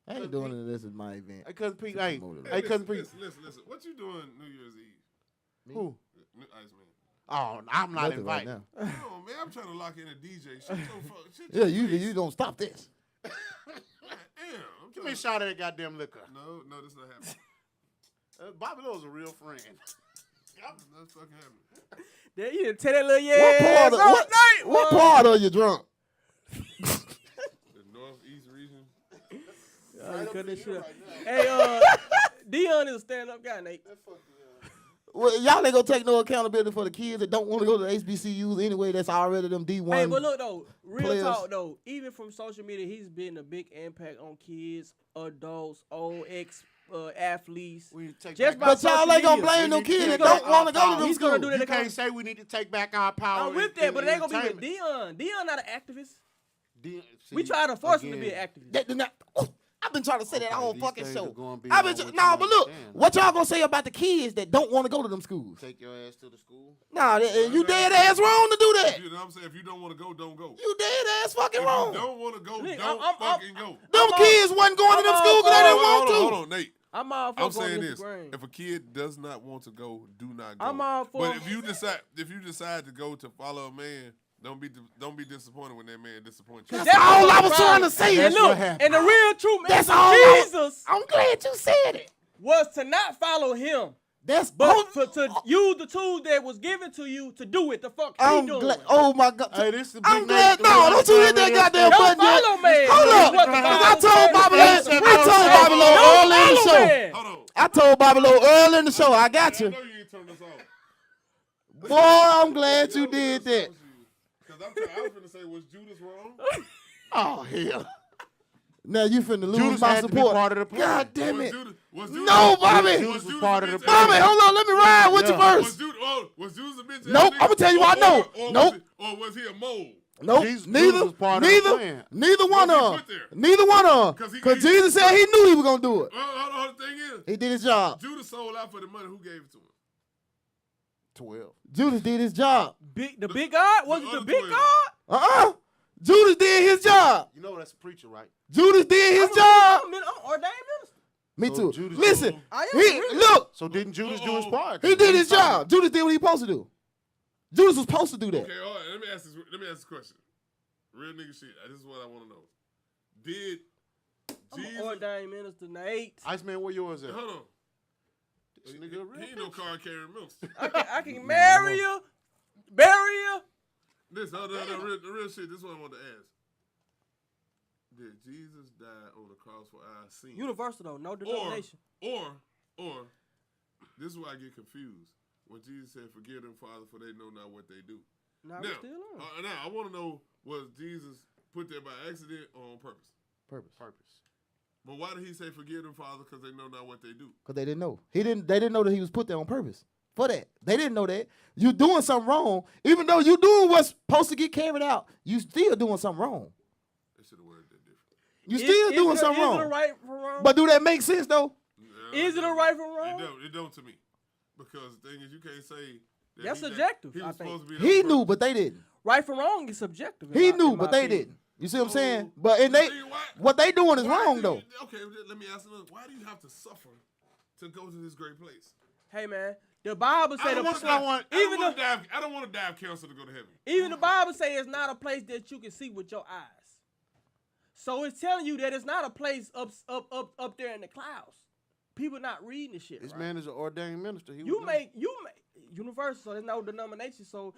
I ain't doing it. This is my event. Hey, Cousin Pete. Hey, Hey, Cousin Pete. Listen. What you doing New Year's Eve? Who? Iceman. Oh, I'm not Nothing right invited. now. Come on, man. I'm trying to lock in a DJ. Shut your fuck. Shut Yeah, your face. you don't stop this. Damn. I'm Give me a trying shot of that goddamn liquor. No, this not happening. Bobby Lowe's a real friend. That's fucking happening. There you tell that little What part of you drunk? The Northeast region. Cut this shit up. Hey, Dion is a stand-up guy, Nate. Well, y'all ain't gonna take no accountability for the kids that don't want to go to HBCUs anyway. That's already them D1. Hey, but look though, real players. talk though. Even from social media, he's been a big impact on kids, adults, old athletes. We need to take Just back by But y'all social ain't gonna media. blame them kids that gonna- don't want to go to them He's gonna schools. do that. You can't say we need to take back our power. I'm with in- that, but in it ain't gonna be with entertainment. Dion. Dion not an activist. See, We try to force him to be again, an activist. That do not- I've been trying to say that Okay, all these fucking things show. are gonna be I've been on what you but look, understand. what y'all gonna say about the kids that don't want to go to them schools? Take your ass to the school. Nah, you dead ass wrong to do that. You know what I'm saying? If you don't want to go, don't go. You dead ass fucking If wrong. you don't want to go, Look, don't fucking go. Them kids wasn't going to them I'm schools because they didn't want to. Hold on, Nate. I'm all for I'm going saying to this: Instagram. if a kid does not want to go, do not go. I'm all for But him. if you decide to go to follow a man, don't be disappointed when that man disappoints you. That's all I was trying to say. And That's look, what happened. and the real truth, That's man, all I was- Jesus I'm glad you said it. was to not follow him, That's but to use the tools that was given to you to do it. The fuck he I'm doing? glad. Oh my God. Hey, this is I'm Big glad. Nate, No, the don't you hit that Radio goddamn Station. button yet. Follow man. Hold up. What the Because I Bible told says. Bobby Yes, Lowe, yes, I told yes. Bobby Lowe Don't early in the follow show. man. Hold on. I told Bobby Lowe early in the show. I got I you. know you ain't turned this off. Boy, I'm glad you did that. Because I was gonna say, was Judas wrong? Oh hell. Now you finna lose Judas my had to be support. part of the plan. God damn it. Was No, Bobby. Judas was part of the Bobby, hold on. Let me ride with you Yeah. first. Was Judas a bitch? Nope, I'ma tell you what I know. Nope. Or was he a mole? Nope. Jesus Neither. was part of the Neither. plan. Neither one Was he of them. put there? Neither one of 'Cause them. he- Because Jesus said he knew he was gonna do it. The thing is, He did his job. Judas sold out for the money. Who gave it to him? 12. Judas did his job. The big God? Was it the other big 12. God? Judas did his job. You know that's a preacher, right? Judas did his job. I'm ordained minister. Me So too. Judas Listen, did- I am he really. look. So didn't Judas do his part? He did his job. Judas did what he supposed to do. Judas was supposed to do that. Okay, all right. Let me ask this question. Real nigga shit. This is what I want to know. Did I'm Jesus? an ordained minister, Nate. Iceman, where yours at? Hold on. This nigga a real He ain't no card carrying milks. I can marry you, bury you. This, the real shit. This is what I want to ask. Did Jesus die on the cross for our sins? Universal though, no denomination. Or, this is why I get confused. When Jesus said, forgive them, Father, for they know not what they do. Now Now, we still on. now I want to know, was Jesus put there by accident or on purpose? Purpose. But why did he say, forgive them, Father, because they know not what they do? Because they didn't know. They didn't know that he was put there on purpose for that. They didn't know that. You doing something wrong. Even though you doing what's supposed to get carried out, you still doing something wrong. They should have worded that different. You still doing something wrong. Is it a right for wrong? But do that make sense though? Is it a right for wrong? It don't to me. Because the thing is, you can't say that That's he, subjective, He I was think. supposed to be He on knew, purpose. but they didn't. Right for wrong is subjective. He in knew, my but they opinion. didn't. You see what I'm saying? So, But and they, why- what they doing is why wrong do though. you- Okay, let me ask another. Why do you have to suffer to go to this great place? Hey man, the Bible say I don't want to die of cancer to go to heaven. even the Bible say it's not a place that you can see with your eyes. So it's telling you that it's not a place up there in the clouds. People not reading the shit. This right? man is an ordained minister. You make universal. So there's no denomination. So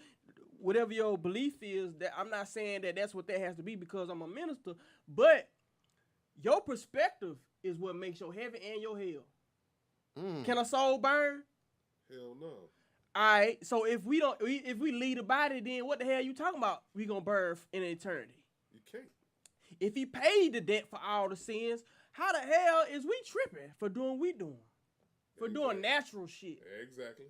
whatever your belief is, that I'm not saying that that's what that has to be because I'm a minister, but your perspective is what makes your heaven and your hell. Can a soul burn? Hell no. All right. So if we leave the body, then what the hell you talking about? We gonna burn in eternity. You can't. If he paid the debt for all the sins, how the hell is we tripping for doing what we doing? For doing natural shit. Exactly.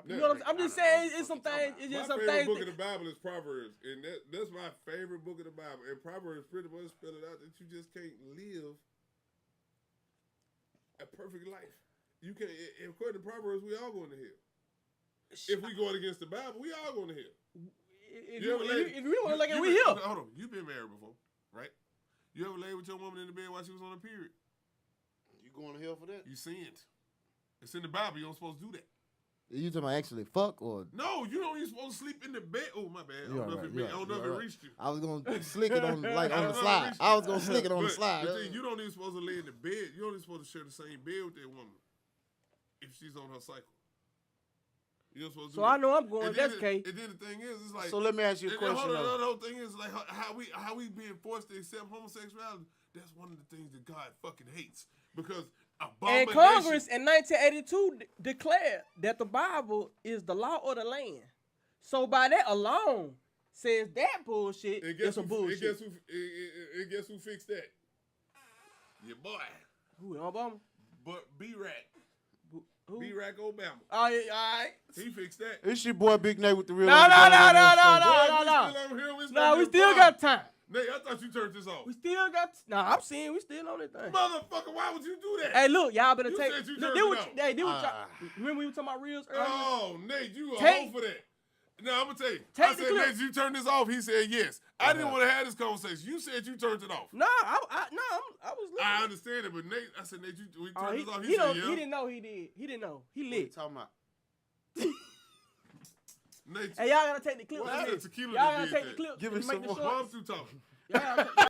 You know what I'm just saying? It's some things. It's just some My favorite things. book of the Bible is Proverbs, and that's my favorite book of the Bible. And Proverbs pretty much spell it out that you just can't live a perfect life. You can't. According to Proverbs, we all going to hell. If we going against the Bible, we all going to hell. If you want to look at it, we here. Hold on, you've been married before, right? You ever laid with your woman in the bed while she was on her period? You going to hell for that? You sinned. It's in the Bible. You don't supposed to do that. You talking about actually fuck or? No, you don't even supposed to sleep in the bed. Oh, my bad. I don't know if it reached you. I was gonna slick it on like on the No, slide. reached I you. was gonna slick it on the But slide. the thing, you don't even supposed to lay in the bed. You don't even supposed to share the same bed with that woman if she's on her cycle. You're supposed to. So I know I'm going. That's okay. And then the thing is, it's like. So let me ask you a question. The though. whole thing is like how we being forced to accept homosexuality. That's one of the things that God fucking hates because. And Congress in 1982 declared that the Bible is the law of the land. So by that alone, says that bullshit is some bullshit. And guess who fixed that? Your boy. Who, Obama? But B-Rack. Who? B-Rack Obama. Oh, yeah, all right. He fixed that. It's your boy Big Nate with the real. No. We still got time. Nate, I thought you turned this off. We still got. I'm seeing we still on that thing. Motherfucker, why would you do that? Hey, look, y'all better You take. said you Look, turned it off. Remember we were talking about reels earlier? Oh, Nate, you a Take- hoe for that. No, I'm gonna tell you. Take I the said, clip. Nate, you turned this off. He said yes. I didn't want to have this conversation. You said you turned it off. No, I was listening. I understand it, but Nate, I said, Nate, we Oh, turned he, this off. he, He said, don't, yeah. he didn't know he did. He didn't know. He What you lit. talking about? Nate, Hey, y'all gotta take the clip. Well, Y'all that's the tequila gotta that did take the that. clip. Give me Make some the more. why shorts. I'm too talking. Y'all gotta take-